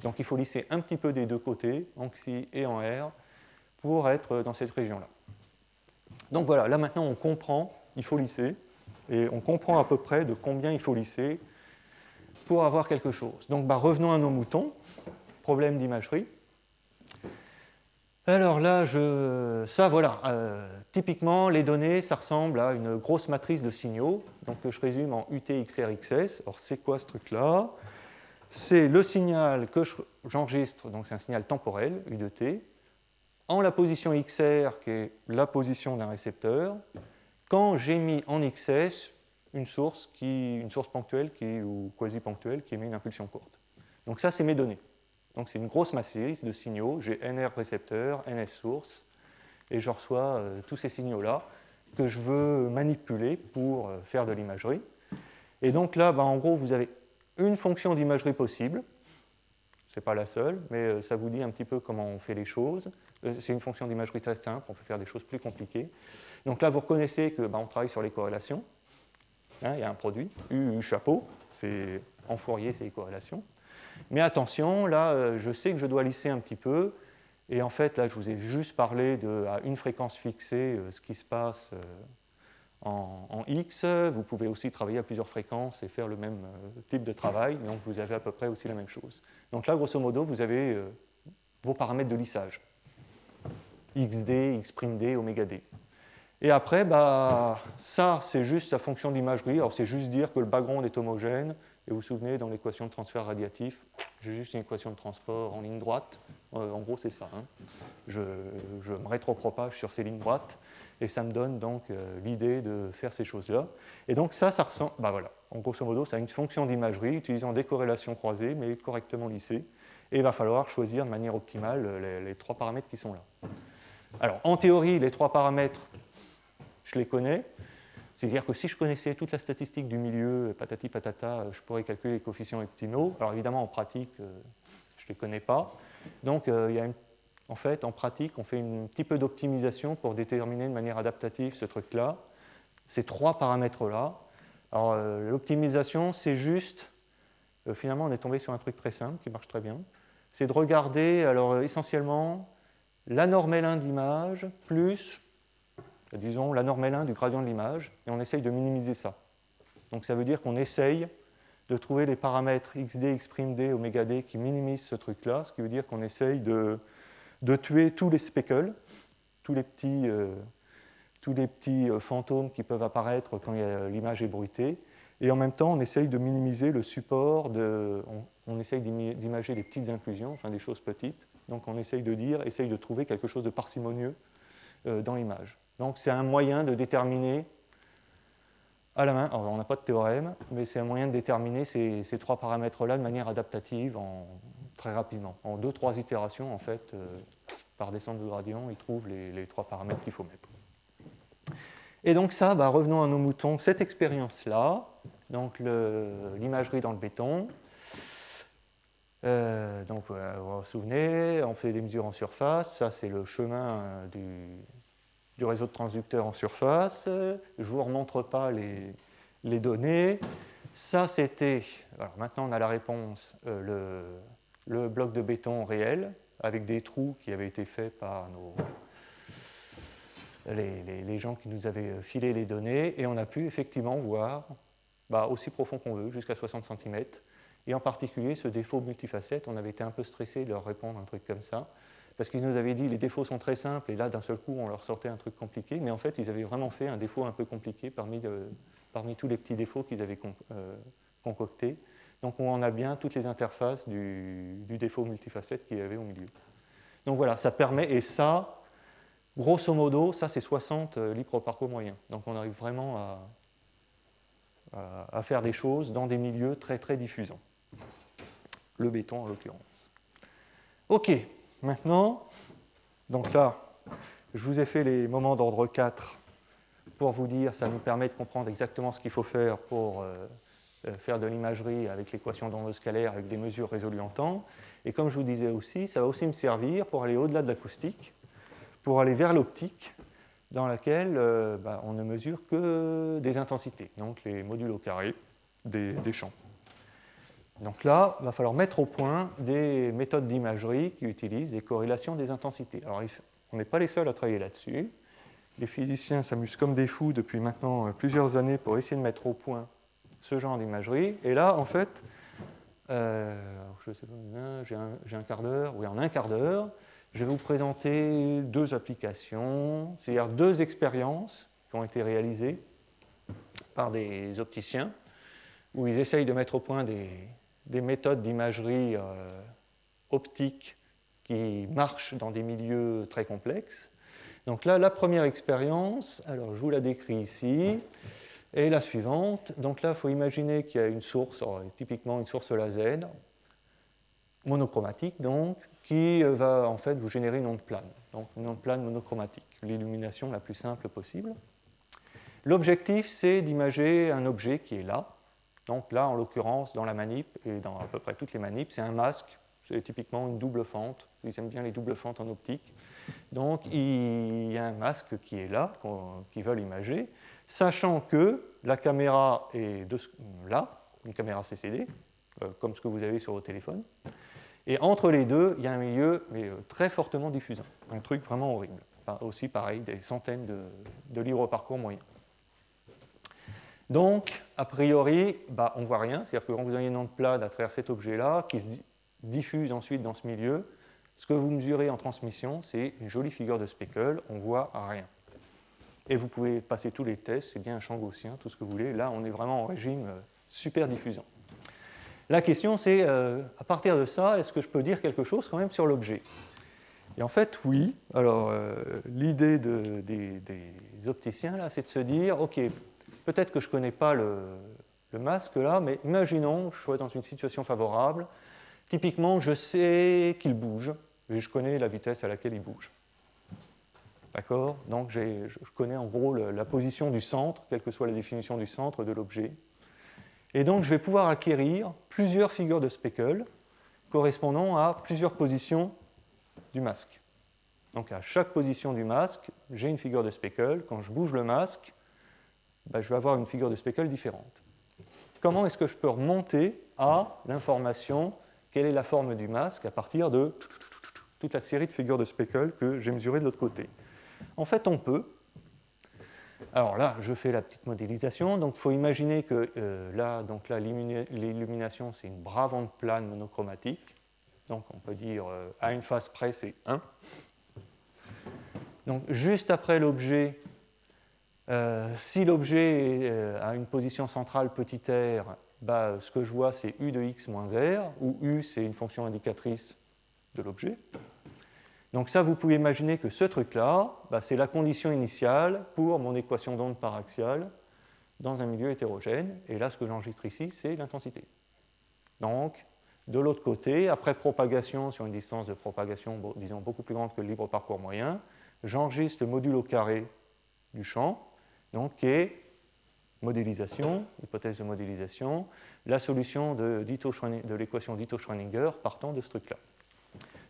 Donc il faut lisser un petit peu des deux côtés, en Xi et en R, pour être dans cette région-là. Donc voilà, là maintenant on comprend, il faut lisser, et on comprend à peu près de combien il faut lisser pour avoir quelque chose. Donc revenons à nos moutons, problème d'imagerie. Alors là, ça voilà, typiquement les données, ça ressemble à une grosse matrice de signaux, donc que je résume en UTXRXS. Alors c'est quoi ce truc-là? C'est le signal que j'enregistre, donc c'est un signal temporel, U de t, en la position XR, qui est la position d'un récepteur, quand j'ai mis en XS une source ponctuelle ou quasi-ponctuelle qui émet une impulsion courte. Donc ça, c'est mes données. Donc c'est une grosse matrice de signaux, j'ai NR récepteur, NS source, et je reçois tous ces signaux-là que je veux manipuler pour faire de l'imagerie. Et donc là, en gros, vous avez une fonction d'imagerie possible. Ce n'est pas la seule, mais ça vous dit un petit peu comment on fait les choses. C'est une fonction d'imagerie très simple, on peut faire des choses plus compliquées. Donc là, vous reconnaissez qu'on travaille sur les corrélations. Hein, il y a un produit, U chapeau, c'est en Fourier, c'est les corrélations. Mais attention, là, je sais que je dois lisser un petit peu. Et en fait, là, je vous ai juste parlé à une fréquence fixée, ce qui se passe en X. Vous pouvez aussi travailler à plusieurs fréquences et faire le même type de travail. Donc, vous avez à peu près aussi la même chose. Donc là, grosso modo, vous avez vos paramètres de lissage. XD, X'D, oméga D. Et après, ça, c'est juste la fonction d'imagerie. Alors, c'est juste dire que le background est homogène. Et vous vous souvenez, dans l'équation de transfert radiatif, j'ai juste une équation de transport en ligne droite. En gros, c'est ça. Hein. Je me rétropropage sur ces lignes droites. Et ça me donne donc l'idée de faire ces choses-là. Et donc ça ressemble, voilà. En grosso modo, ça a une fonction d'imagerie utilisant des corrélations croisées, mais correctement lissées. Et il va falloir choisir de manière optimale les trois paramètres qui sont là. Alors, en théorie, les trois paramètres, je les connais. C'est-à-dire que si je connaissais toute la statistique du milieu, patati patata, je pourrais calculer les coefficients optimaux. Alors évidemment, en pratique, je ne les connais pas. Donc, en fait, en pratique, on fait un petit peu d'optimisation pour déterminer de manière adaptative ce truc-là, ces trois paramètres-là. Alors, l'optimisation, c'est juste, finalement, on est tombé sur un truc très simple qui marche très bien. C'est de regarder, alors essentiellement, la norme L1 de l'image plus, disons, la norme L1 du gradient de l'image, et on essaye de minimiser ça. Donc ça veut dire qu'on essaye de trouver les paramètres XD, X'D, oméga D qui minimisent ce truc-là, ce qui veut dire qu'on essaye de tuer tous les speckles, tous les petits fantômes qui peuvent apparaître quand l'image est bruitée, et en même temps on essaye de minimiser le support, on essaye d'imager des petites inclusions, enfin des choses petites, donc on essaye de trouver quelque chose de parcimonieux dans l'image. Donc c'est un moyen de déterminer à la main, alors on n'a pas de théorème, mais c'est un moyen de déterminer ces trois paramètres-là de manière adaptative très rapidement. En 2-3 itérations, en fait, par descente de gradient, il trouve les trois paramètres qu'il faut mettre. Et donc ça, revenons à nos moutons, cette expérience-là, donc l'imagerie dans le béton. Donc vous vous souvenez, on fait des mesures en surface, ça c'est le chemin du réseau de transducteurs en surface. Je ne vous remontre pas les données. Ça c'était, alors maintenant on a la réponse, le bloc de béton réel, avec des trous qui avaient été faits par les gens qui nous avaient filé les données, et on a pu effectivement voir aussi profond qu'on veut, jusqu'à 60 cm, et en particulier ce défaut multifacette. On avait été un peu stressé de leur répondre un truc comme ça, parce qu'ils nous avaient dit les défauts sont très simples, et là d'un seul coup on leur sortait un truc compliqué, mais en fait ils avaient vraiment fait un défaut un peu compliqué parmi tous les petits défauts qu'ils avaient concoctés. Donc on en a bien toutes les interfaces du défaut multifacette qu'il y avait au milieu. Donc voilà, ça permet, et ça, grosso modo, ça c'est 60 litres au parcours moyen. Donc on arrive vraiment à faire des choses dans des milieux très très diffusants. Le béton en l'occurrence. Ok, maintenant, donc là, je vous ai fait les moments d'ordre 4 pour vous dire, ça nous permet de comprendre exactement ce qu'il faut faire pour faire de l'imagerie avec l'équation d'onde scalaire, avec des mesures résolues en temps. Et comme je vous disais aussi, ça va aussi me servir pour aller au-delà de l'acoustique, pour aller vers l'optique, dans laquelle on ne mesure que des intensités, donc les modules au carré des champs. Donc là, il va falloir mettre au point des méthodes d'imagerie qui utilisent des corrélations des intensités. Alors, on n'est pas les seuls à travailler là-dessus. Les physiciens s'amusent comme des fous depuis maintenant plusieurs années pour essayer de mettre au point ce genre d'imagerie. Et là, en fait, je sais pas, j'ai un quart d'heure, oui, en un quart d'heure, je vais vous présenter deux applications, c'est-à-dire deux expériences qui ont été réalisées par des opticiens, où ils essayent de mettre au point des méthodes d'imagerie optique qui marchent dans des milieux très complexes. Donc là, la première expérience, alors je vous la décris ici, et la suivante. Donc là, il faut imaginer qu'il y a une source, typiquement une source laser, monochromatique donc, qui va en fait vous générer une onde plane. Donc une onde plane monochromatique, l'illumination la plus simple possible. L'objectif, c'est d'imager un objet qui est là. Donc là, en l'occurrence, dans la manip, et dans à peu près toutes les manips, c'est un masque, c'est typiquement une double fente. Ils aiment bien les doubles fentes en optique. Donc il y a un masque qui est là, qu'ils veulent imager, sachant que la caméra est là, une caméra CCD, comme ce que vous avez sur vos téléphones. Et entre les deux, il y a un milieu très fortement diffusant, un truc vraiment horrible. Aussi pareil, des centaines de libres parcours moyens. Donc, a priori, on ne voit rien, c'est-à-dire que quand vous avez une onde plane à travers cet objet-là, qui se diffuse ensuite dans ce milieu, ce que vous mesurez en transmission, c'est une jolie figure de speckle, on ne voit rien. Et vous pouvez passer tous les tests, c'est bien un champ gaussien, tout ce que vous voulez. Là, on est vraiment en régime super diffusant. La question, c'est, à partir de ça, est-ce que je peux dire quelque chose quand même sur l'objet? Et en fait, oui. Alors, l'idée des opticiens, là, c'est de se dire, OK, peut-être que je ne connais pas le masque, là, mais imaginons que je sois dans une situation favorable. Typiquement, je sais qu'il bouge, et je connais la vitesse à laquelle il bouge. D'accord? Donc, je connais en gros la position du centre, quelle que soit la définition du centre de l'objet. Et donc, je vais pouvoir acquérir plusieurs figures de speckle correspondant à plusieurs positions du masque. Donc, à chaque position du masque, j'ai une figure de speckle. Quand je bouge le masque, je vais avoir une figure de speckle différente. Comment est-ce que je peux remonter à l'information, quelle est la forme du masque, à partir de toute la série de figures de speckle que j'ai mesurées de l'autre côté? En fait, on peut. Alors là, je fais la petite modélisation. Donc, il faut imaginer que là, l'illumination, c'est une brave onde plane monochromatique. Donc, on peut dire à une phase près, c'est 1. Donc, juste après l'objet, si l'objet a une position centrale petit r, ce que je vois, c'est u de x moins r, où u, c'est une fonction indicatrice de l'objet. Donc ça, vous pouvez imaginer que ce truc-là, c'est la condition initiale pour mon équation d'onde paraxiale dans un milieu hétérogène. Et là, ce que j'enregistre ici, c'est l'intensité. Donc, de l'autre côté, après propagation sur une distance de propagation, disons, beaucoup plus grande que le libre parcours moyen, j'enregistre le module au carré du champ, donc qui est modélisation, hypothèse de modélisation, la solution de l'équation d'Ito-Schrödinger partant de ce truc-là.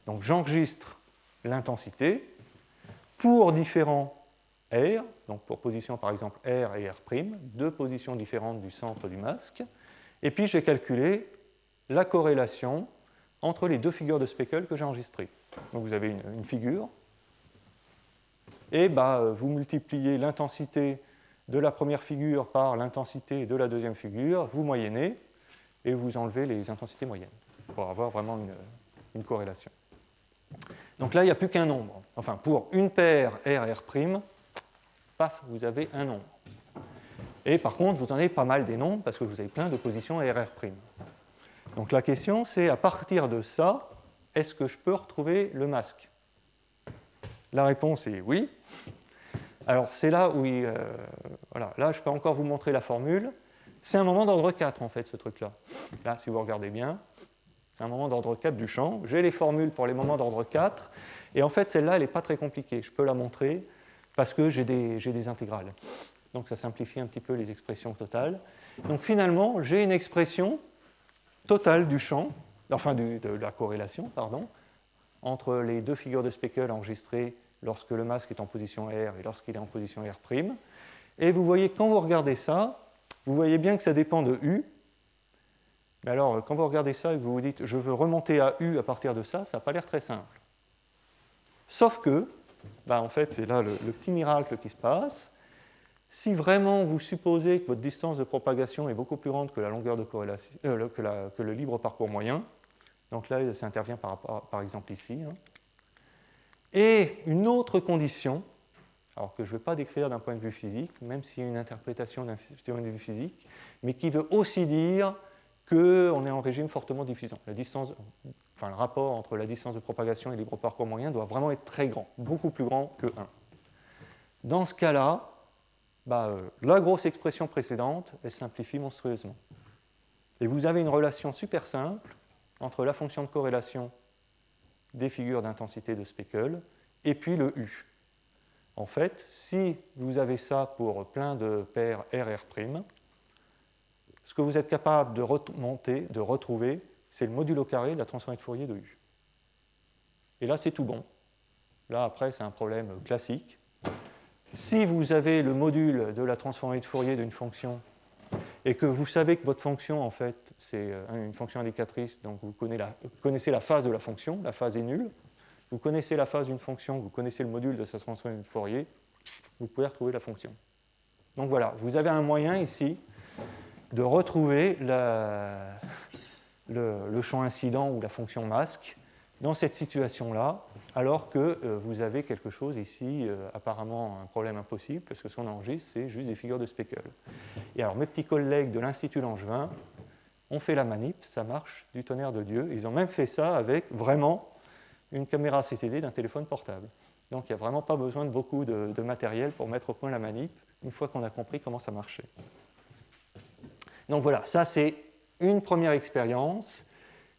Donc j'enregistre l'intensité pour différents R, donc pour position par exemple R et R', deux positions différentes du centre du masque, et puis j'ai calculé la corrélation entre les deux figures de speckle que j'ai enregistrées. Donc vous avez une figure, et vous multipliez l'intensité de la première figure par l'intensité de la deuxième figure, vous moyennez, et vous enlevez les intensités moyennes, pour avoir vraiment une corrélation. Donc là, il n'y a plus qu'un nombre. Enfin, pour une paire R et R', paf, vous avez un nombre. Et par contre, vous en avez pas mal des nombres, parce que vous avez plein de positions R et R'. Donc la question, c'est à partir de ça, est-ce que je peux retrouver le masque? La réponse est oui. Alors c'est là où voilà, là je peux encore vous montrer la formule. C'est un moment d'ordre 4 en fait ce truc-là. Là, si vous regardez bien, c'est un moment d'ordre 4 du champ. J'ai les formules pour les moments d'ordre 4. Et en fait, celle-là, elle n'est pas très compliquée. Je peux la montrer parce que j'ai des intégrales. Donc ça simplifie un petit peu les expressions totales. Donc finalement, j'ai une expression totale du champ, enfin de la corrélation, pardon, entre les deux figures de speckle enregistrées lorsque le masque est en position R et lorsqu'il est en position R'. Et vous voyez, quand vous regardez ça, vous voyez bien que ça dépend de U. Mais alors, quand vous regardez ça et que vous vous dites « je veux remonter à U à partir de ça », ça n'a pas l'air très simple. Sauf que, en fait, c'est là le petit miracle qui se passe. Si vraiment vous supposez que votre distance de propagation est beaucoup plus grande que la longueur de corrélation, que le libre parcours moyen, donc là, ça intervient par exemple ici, Et une autre condition, alors que je ne vais pas décrire d'un point de vue physique, même s'il y a une interprétation d'un point de vue physique, mais qui veut aussi dire qu'on est en régime fortement diffusant. Le rapport entre la distance de propagation et le libre parcours moyen doit vraiment être très grand, beaucoup plus grand que 1. Dans ce cas-là, la grosse expression précédente, elle simplifie monstrueusement. Et vous avez une relation super simple entre la fonction de corrélation des figures d'intensité de Speckle et puis le U. En fait, si vous avez ça pour plein de paires R et R', ce que vous êtes capable de retrouver, c'est le modulo carré de la transformée de Fourier de U. Et là, c'est tout bon. Là, après, c'est un problème classique. Si vous avez le module de la transformée de Fourier d'une fonction et que vous savez que votre fonction, en fait, c'est une fonction indicatrice, donc vous connaissez la phase de la fonction, la phase est nulle, vous connaissez la phase d'une fonction, vous connaissez le module de sa transformée de Fourier, vous pouvez retrouver la fonction. Donc voilà, vous avez un moyen ici de retrouver le champ incident ou la fonction masque dans cette situation-là, alors que vous avez quelque chose ici, apparemment un problème impossible, parce que ce qu'on enregistre, c'est juste des figures de Speckle. Et alors mes petits collègues de l'Institut Langevin ont fait la manip, ça marche du tonnerre de Dieu. Ils ont même fait ça avec vraiment une caméra CCD d'un téléphone portable. Donc il n'y a vraiment pas besoin de beaucoup de matériel pour mettre au point la manip, une fois qu'on a compris comment ça marchait. Donc voilà, ça c'est une première expérience.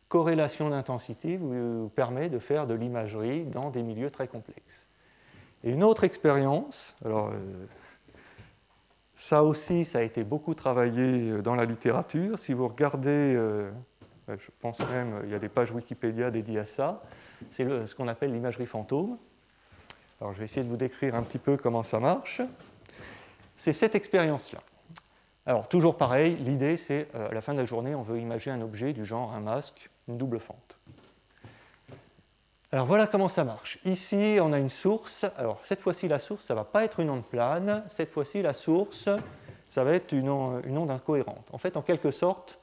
Corrélation d'intensité vous permet de faire de l'imagerie dans des milieux très complexes. Et une autre expérience, alors ça aussi, ça a été beaucoup travaillé dans la littérature. Si vous regardez, je pense même, il y a des pages Wikipédia dédiées à ça, c'est ce qu'on appelle l'imagerie fantôme. Alors je vais essayer de vous décrire un petit peu comment ça marche. C'est cette expérience-là. Alors, toujours pareil, l'idée, c'est à la fin de la journée, on veut imager un objet du genre un masque, une double fente. Alors, voilà comment ça marche. Ici, on a une source. Alors, cette fois-ci, la source, ça ne va pas être une onde plane. Cette fois-ci, la source, ça va être une onde incohérente. En fait, en quelque sorte,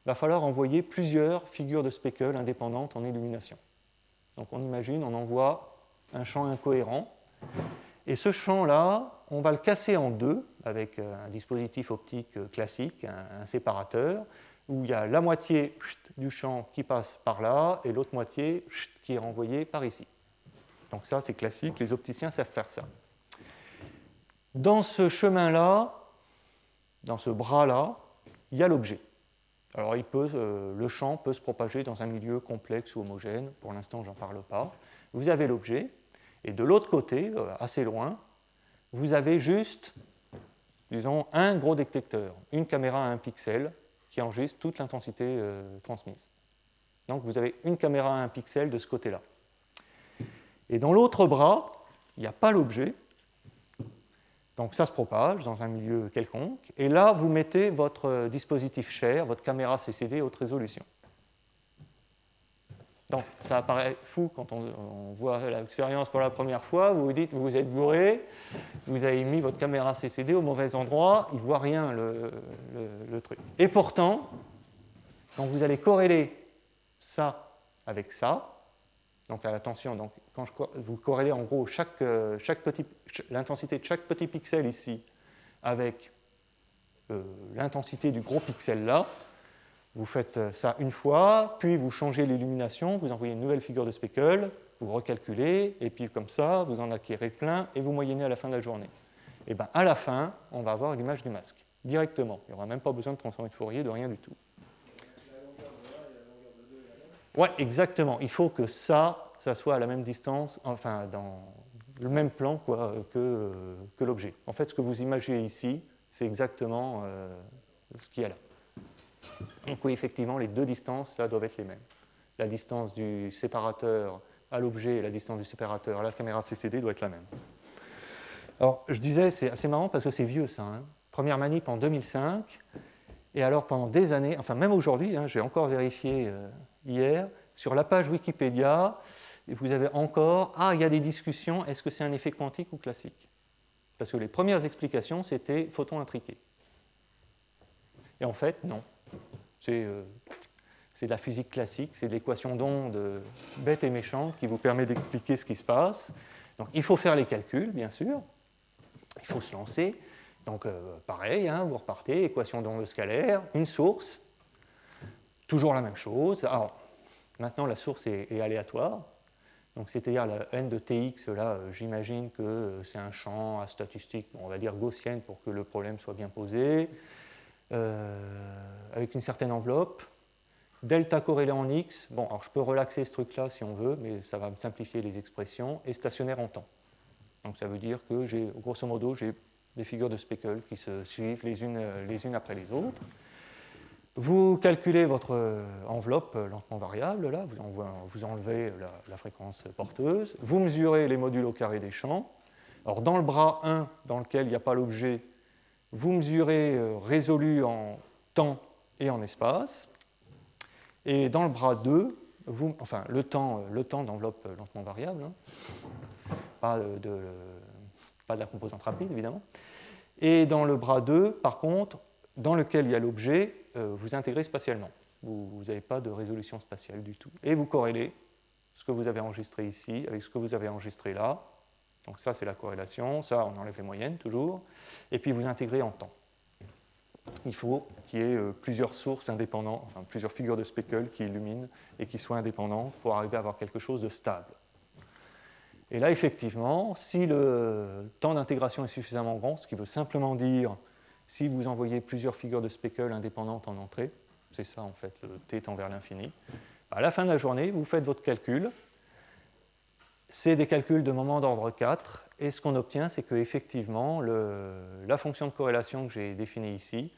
il va falloir envoyer plusieurs figures de Speckle indépendantes en illumination. Donc, on imagine, on envoie un champ incohérent. Et ce champ-là, on va le casser en deux avec un dispositif optique classique, un séparateur, où il y a la moitié du champ qui passe par là et l'autre moitié qui est renvoyée par ici. Donc ça, c'est classique, les opticiens savent faire ça. Dans ce chemin-là, dans ce bras-là, il y a l'objet. Alors le champ peut se propager dans un milieu complexe ou homogène, pour l'instant, j'en parle pas. Vous avez l'objet. Et de l'autre côté, assez loin, vous avez juste, disons, un gros détecteur, une caméra à 1 pixel qui enregistre toute l'intensité transmise. Donc vous avez une caméra à 1 pixel de ce côté-là. Et dans l'autre bras, il n'y a pas l'objet. Donc ça se propage dans un milieu quelconque. Et là, vous mettez votre dispositif cher, votre caméra CCD haute résolution. Donc, ça apparaît fou quand on voit l'expérience pour la première fois. Vous vous dites, vous êtes bourré, vous avez mis votre caméra CCD au mauvais endroit, il ne voit rien, le truc. Et pourtant, quand vous allez corréler ça avec ça, donc attention, donc, quand vous corrélez en gros l'intensité de chaque petit pixel ici avec l'intensité du gros pixel là, vous faites ça une fois, puis vous changez l'illumination, vous envoyez une nouvelle figure de Speckle, vous recalculez, et puis comme ça, vous en acquérez plein, et vous moyennez à la fin de la journée. Et bien à la fin, on va avoir l'image du masque, directement. Il n'y aura même pas besoin de transformer de Fourier, de rien du tout. La longueur de 1 et la longueur de 2 est la même. Oui, exactement. Il faut que ça soit à la même distance, enfin dans le même plan quoi, que l'objet. En fait, ce que vous imaginez ici, c'est exactement ce qu'il y a là. Donc oui, effectivement, les deux distances là, doivent être les mêmes. La distance du séparateur à l'objet et la distance du séparateur à la caméra CCD doit être la même. Alors, je disais, c'est assez marrant parce que c'est vieux ça. Hein. Première manip en 2005. Et alors, pendant des années, enfin même aujourd'hui, j'ai encore vérifié hier, sur la page Wikipédia, vous avez encore, il y a des discussions, est-ce que c'est un effet quantique ou classique? Parce que les premières explications, c'était photon intriqué. Et en fait, non. c'est de la physique classique, c'est de l'équation d'onde bête et méchante qui vous permet d'expliquer ce qui se passe. Donc il faut faire les calculs, bien sûr, il faut se lancer. Donc pareil, hein, vous repartez, équation d'onde scalaire, une source, toujours la même chose. Alors maintenant la source est aléatoire, donc c'est-à-dire la n de tx, là j'imagine que c'est un champ à statistique, on va dire gaussienne pour que le problème soit bien posé, avec une certaine enveloppe. Delta corrélé en x, bon, alors je peux relaxer ce truc-là si on veut, mais ça va me simplifier les expressions, et stationnaire en temps. Donc ça veut dire que j'ai, grosso modo, j'ai des figures de Speckle qui se suivent les unes après les autres. Vous calculez votre enveloppe lentement variable, là, vous enlevez la fréquence porteuse, vous mesurez les modules au carré des champs. Alors dans le bras 1, dans lequel il n'y a pas l'objet, vous mesurez résolu en temps et en espace. Et dans le bras 2, enfin le temps d'enveloppe lentement variable, hein, pas de la composante rapide évidemment. Et dans le bras 2, par contre, dans lequel il y a l'objet, vous intégrez spatialement. Vous n'avez pas de résolution spatiale du tout. Et vous corrélez ce que vous avez enregistré ici avec ce que vous avez enregistré là. Donc ça, c'est la corrélation. Ça, on enlève les moyennes toujours. Et puis vous intégrez en temps. Il faut qu'il y ait plusieurs sources indépendantes, enfin plusieurs figures de Speckle qui illuminent et qui soient indépendantes pour arriver à avoir quelque chose de stable. Et là, effectivement, si le temps d'intégration est suffisamment grand, ce qui veut simplement dire si vous envoyez plusieurs figures de Speckle indépendantes en entrée, c'est ça en fait, le t tend vers l'infini, à la fin de la journée, vous faites votre calcul. C'est des calculs de moment d'ordre 4, et ce qu'on obtient, c'est qu'effectivement, la fonction de corrélation que j'ai définie ici,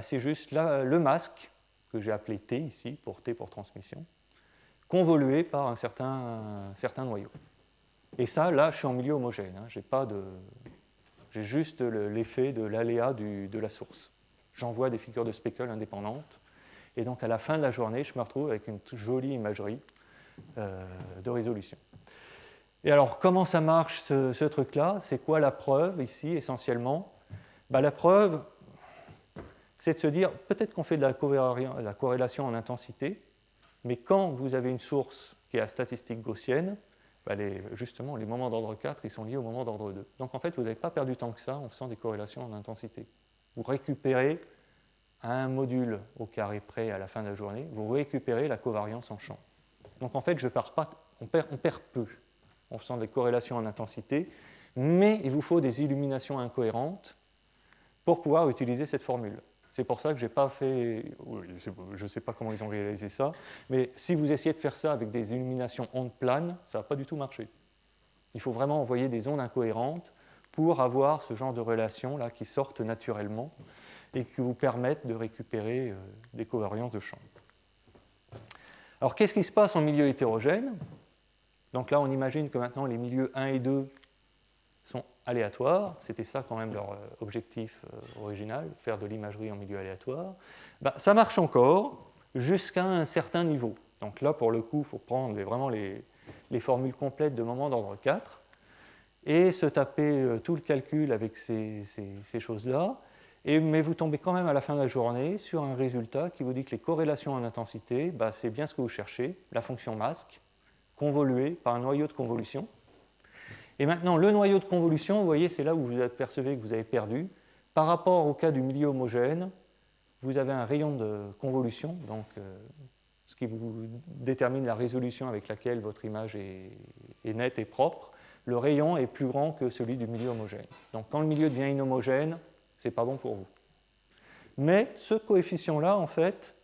c'est juste le masque, que j'ai appelé t ici, pour t pour transmission, convolué par un certain noyau. Et ça, là, je suis en milieu homogène. Hein, j'ai juste l'effet de l'aléa de la source. J'envoie des figures de Speckle indépendantes, et donc à la fin de la journée, je me retrouve avec une jolie imagerie de résolution. Et alors, comment ça marche ce truc-là? C'est quoi la preuve ici, essentiellement? La preuve, c'est de se dire, peut-être qu'on fait de la corrélation en intensité, mais quand vous avez une source qui est à statistique gaussienne, justement, les moments d'ordre 4, ils sont liés aux moments d'ordre 2. Donc en fait, vous n'avez pas perdu tant que ça en faisant des corrélations en intensité. Vous récupérez à un module au carré près à la fin de la journée, vous récupérez la covariance en champ. Donc en fait, on perd peu en faisant des corrélations en intensité, mais il vous faut des illuminations incohérentes pour pouvoir utiliser cette formule. C'est pour ça que je n'ai pas fait, je ne sais pas comment ils ont réalisé ça, mais si vous essayez de faire ça avec des illuminations ondes planes, ça ne va pas du tout marcher. Il faut vraiment envoyer des ondes incohérentes pour avoir ce genre de relations là qui sortent naturellement et qui vous permettent de récupérer des covariances de champ. Alors qu'est-ce qui se passe en milieu hétérogène? Donc là, on imagine que maintenant les milieux 1 et 2 sont aléatoires. C'était ça quand même leur objectif original, faire de l'imagerie en milieu aléatoire. Ça marche encore jusqu'à un certain niveau. Donc là, pour le coup, il faut prendre vraiment les formules complètes de moment d'ordre 4 et se taper tout le calcul avec ces choses-là. Mais vous tombez quand même à la fin de la journée sur un résultat qui vous dit que les corrélations en intensité, c'est bien ce que vous cherchez, la fonction masque, convoluée par un noyau de convolution. Et maintenant, le noyau de convolution, vous voyez, c'est là où vous apercevez que vous avez perdu. Par rapport au cas du milieu homogène, vous avez un rayon de convolution, donc ce qui vous détermine la résolution avec laquelle votre image est nette et propre. Le rayon est plus grand que celui du milieu homogène. Donc quand le milieu devient inhomogène, ce n'est pas bon pour vous. Mais ce coefficient-là, en fait,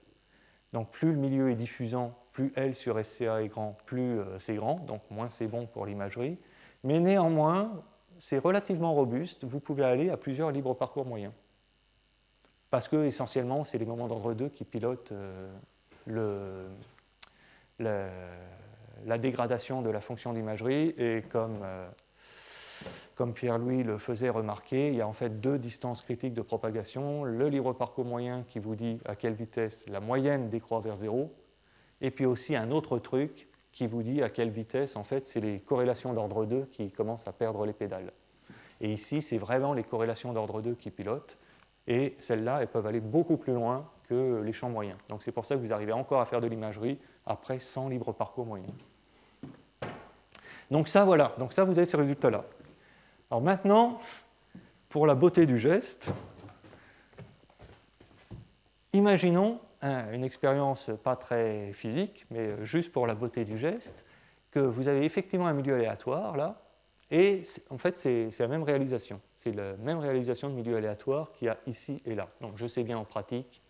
donc plus le milieu est diffusant, plus L sur SCA est grand, plus c'est grand, donc moins c'est bon pour l'imagerie. Mais néanmoins, c'est relativement robuste, vous pouvez aller à plusieurs libres parcours moyens. Parce que, essentiellement, c'est les moments d'ordre 2 qui pilotent la dégradation de la fonction d'imagerie, et comme Pierre-Louis le faisait remarquer, il y a en fait deux distances critiques de propagation, le libre parcours moyen qui vous dit à quelle vitesse la moyenne décroît vers 0, et puis aussi un autre truc qui vous dit à quelle vitesse, en fait, c'est les corrélations d'ordre 2 qui commencent à perdre les pédales. Et ici, c'est vraiment les corrélations d'ordre 2 qui pilotent, et celles-là, elles peuvent aller beaucoup plus loin que les champs moyens. Donc c'est pour ça que vous arrivez encore à faire de l'imagerie après 100 libres parcours moyens. Donc ça, voilà. Donc ça, vous avez ces résultats-là. Alors maintenant, pour la beauté du geste, imaginons une expérience pas très physique, mais juste pour la beauté du geste, que vous avez effectivement un milieu aléatoire, là, et en fait, c'est la même réalisation. C'est la même réalisation de milieu aléatoire qu'il y a ici et là. Donc je sais bien en pratique,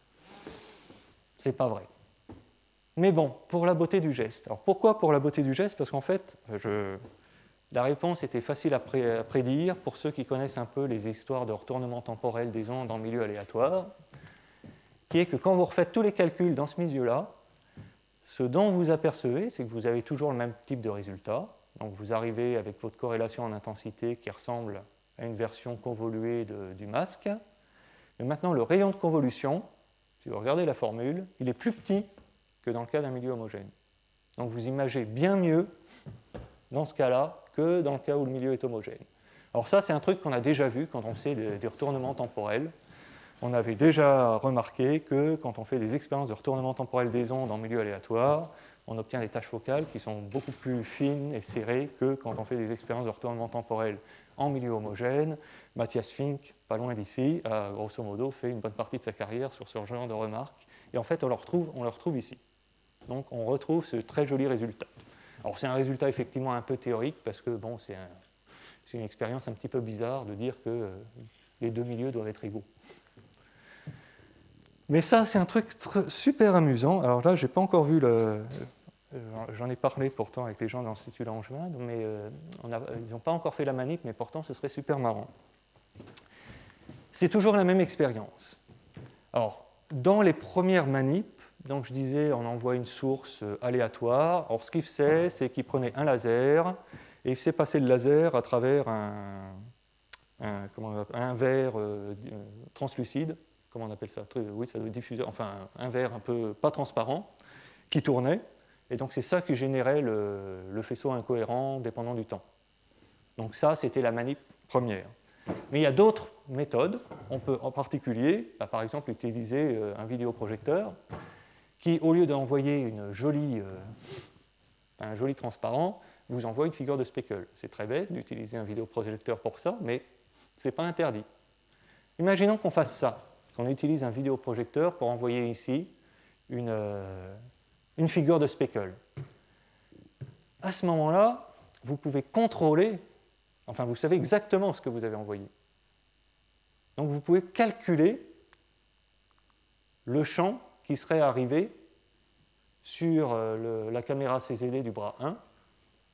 c'est pas vrai. Mais bon, pour la beauté du geste. Alors pourquoi pour la beauté du geste? Parce qu'en fait, la réponse était facile à prédire pour ceux qui connaissent un peu les histoires de retournement temporel des ondes en milieu aléatoire, qui est que quand vous refaites tous les calculs dans ce milieu-là, ce dont vous apercevez, c'est que vous avez toujours le même type de résultat. Donc vous arrivez avec votre corrélation en intensité qui ressemble à une version convoluée du masque. Mais maintenant, le rayon de convolution, si vous regardez la formule, il est plus petit que dans le cas d'un milieu homogène. Donc vous imagez bien mieux dans ce cas-là que dans le cas où le milieu est homogène. Alors ça, c'est un truc qu'on a déjà vu quand on fait des retournements temporels. On avait déjà remarqué que quand on fait des expériences de retournement temporel des ondes en milieu aléatoire, on obtient des tâches focales qui sont beaucoup plus fines et serrées que quand on fait des expériences de retournement temporel en milieu homogène. Matthias Fink, pas loin d'ici, a grosso modo fait une bonne partie de sa carrière sur ce genre de remarques. Et en fait, on le retrouve ici. Donc on retrouve ce très joli résultat. Alors c'est un résultat effectivement un peu théorique parce que bon, c'est une expérience un petit peu bizarre de dire que les deux milieux doivent être égaux. Mais ça, c'est un truc super amusant. Alors là, je n'ai pas encore vu j'en ai parlé pourtant avec les gens de l'Institut Langevin, mais ils n'ont pas encore fait la manip, mais pourtant ce serait super marrant. C'est toujours la même expérience. Alors, dans les premières manips, donc je disais, on envoie une source aléatoire. Alors, ce qu'il faisait, c'est qu'il prenait un laser et il faisait passer le laser à travers un verre translucide. Comment on appelle ça? Oui, ça doit être diffuseur, enfin un verre un peu pas transparent qui tournait, et donc c'est ça qui générait le faisceau incohérent dépendant du temps. Donc ça, c'était la manip première. Mais il y a d'autres méthodes. On peut en particulier, par exemple, utiliser un vidéoprojecteur qui, au lieu d'envoyer un joli transparent, vous envoie une figure de speckle. C'est très bête d'utiliser un vidéoprojecteur pour ça, mais ce n'est pas interdit. Imaginons qu'on fasse ça. On utilise un vidéoprojecteur pour envoyer ici une figure de speckle. À ce moment-là, vous pouvez contrôler, enfin vous savez exactement ce que vous avez envoyé. Donc vous pouvez calculer le champ qui serait arrivé sur la caméra CZD du bras 1,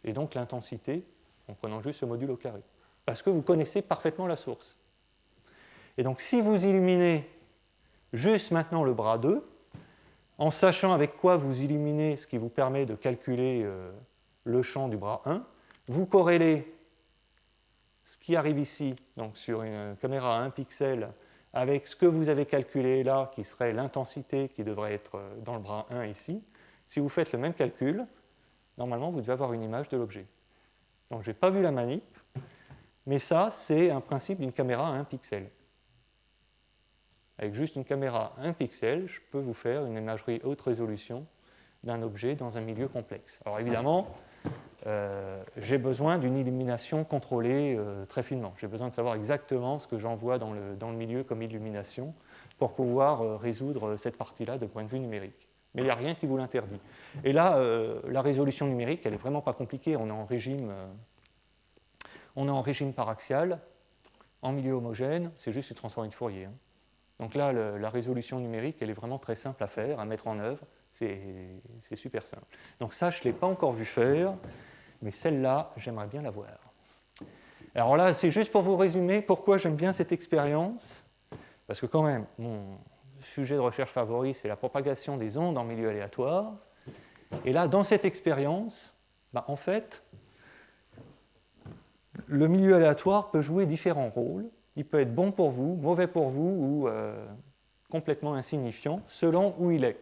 et donc l'intensité en prenant juste ce module au carré. Parce que vous connaissez parfaitement la source. Et donc, si vous illuminez juste maintenant le bras 2, en sachant avec quoi vous illuminez, ce qui vous permet de calculer le champ du bras 1, vous corrélez ce qui arrive ici, donc sur une caméra à 1 pixel, avec ce que vous avez calculé là, qui serait l'intensité qui devrait être dans le bras 1 ici. Si vous faites le même calcul, normalement, vous devez avoir une image de l'objet. Donc, je n'ai pas vu la manip, mais ça, c'est un principe d'une caméra à 1 pixel. Avec juste une caméra à 1 pixel, je peux vous faire une imagerie haute résolution d'un objet dans un milieu complexe. Alors évidemment, j'ai besoin d'une illumination contrôlée très finement. J'ai besoin de savoir exactement ce que j'envoie dans le milieu comme illumination pour pouvoir résoudre cette partie-là de point de vue numérique. Mais il n'y a rien qui vous l'interdit. Et là, la résolution numérique, elle n'est vraiment pas compliquée. On est en régime paraxial, en milieu homogène, c'est juste une transformée de Fourier. Hein. Donc là, la résolution numérique, elle est vraiment très simple à faire, à mettre en œuvre. C'est super simple. Donc ça, je ne l'ai pas encore vu faire, mais celle-là, j'aimerais bien la voir. Alors là, c'est juste pour vous résumer pourquoi j'aime bien cette expérience. Parce que quand même, mon sujet de recherche favori, c'est la propagation des ondes en milieu aléatoire. Et là, dans cette expérience, en fait, le milieu aléatoire peut jouer différents rôles. Il peut être bon pour vous, mauvais pour vous ou complètement insignifiant selon où il est.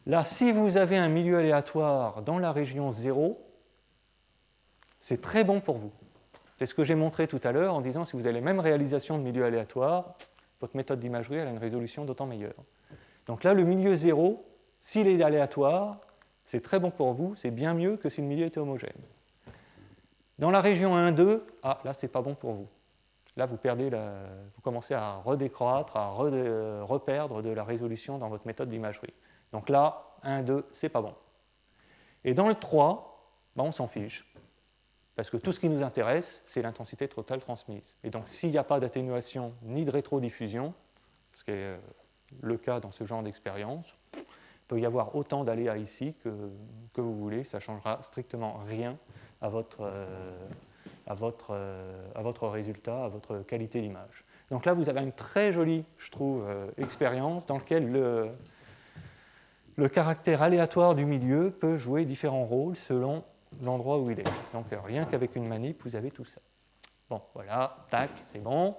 Là, si vous avez un milieu aléatoire dans la région 0, c'est très bon pour vous. C'est ce que j'ai montré tout à l'heure en disant si vous avez les mêmes réalisations de milieu aléatoire, votre méthode d'imagerie elle a une résolution d'autant meilleure. Donc là, le milieu 0, s'il est aléatoire, c'est très bon pour vous, c'est bien mieux que si le milieu était homogène. Dans la région 1-2, là, c'est pas bon pour vous. Là, vous commencez à redécroître, à reperdre de la résolution dans votre méthode d'imagerie. Donc là, 1-2, c'est pas bon. Et dans le 3, on s'en fiche. Parce que tout ce qui nous intéresse, c'est l'intensité totale transmise. Et donc, s'il n'y a pas d'atténuation ni de rétrodiffusion, ce qui est le cas dans ce genre d'expérience, il peut y avoir autant d'aléas ici que vous voulez, ça ne changera strictement rien à votre résultat, à votre qualité d'image. Donc là, vous avez une très jolie, je trouve, expérience dans laquelle le caractère aléatoire du milieu peut jouer différents rôles selon l'endroit où il est. Donc rien qu'avec une manip, vous avez tout ça. Bon, voilà, tac, c'est bon.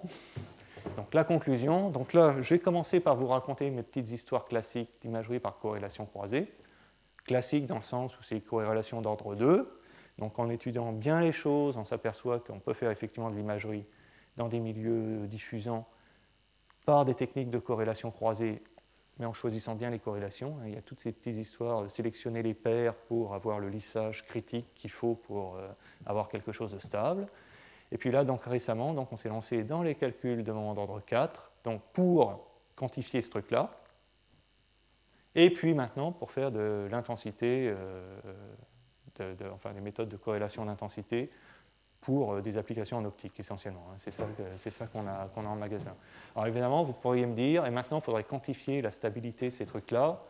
Donc la conclusion, donc là, j'ai commencé par vous raconter mes petites histoires classiques d'imagerie par corrélation croisée. Classique dans le sens où c'est corrélation d'ordre 2. Donc en étudiant bien les choses, on s'aperçoit qu'on peut faire effectivement de l'imagerie dans des milieux diffusants par des techniques de corrélation croisée, mais en choisissant bien les corrélations. Il y a toutes ces petites histoires de sélectionner les paires pour avoir le lissage critique qu'il faut pour avoir quelque chose de stable. Et puis là, donc, récemment, donc, on s'est lancé dans les calculs de moment d'ordre 4 donc, pour quantifier ce truc-là. Et puis maintenant, pour faire de l'intensité, des méthodes de corrélation d'intensité pour des applications en optique, essentiellement. C'est ça qu'on a en magasin. Alors évidemment, vous pourriez me dire, et maintenant, il faudrait quantifier la stabilité de ces trucs-là,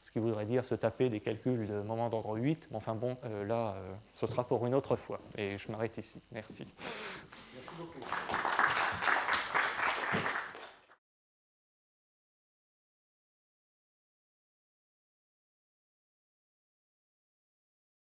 ce qui voudrait dire se taper des calculs de moment d'ordre 8. Mais enfin bon, là, ce sera pour une autre fois. Et je m'arrête ici. Merci. Merci beaucoup.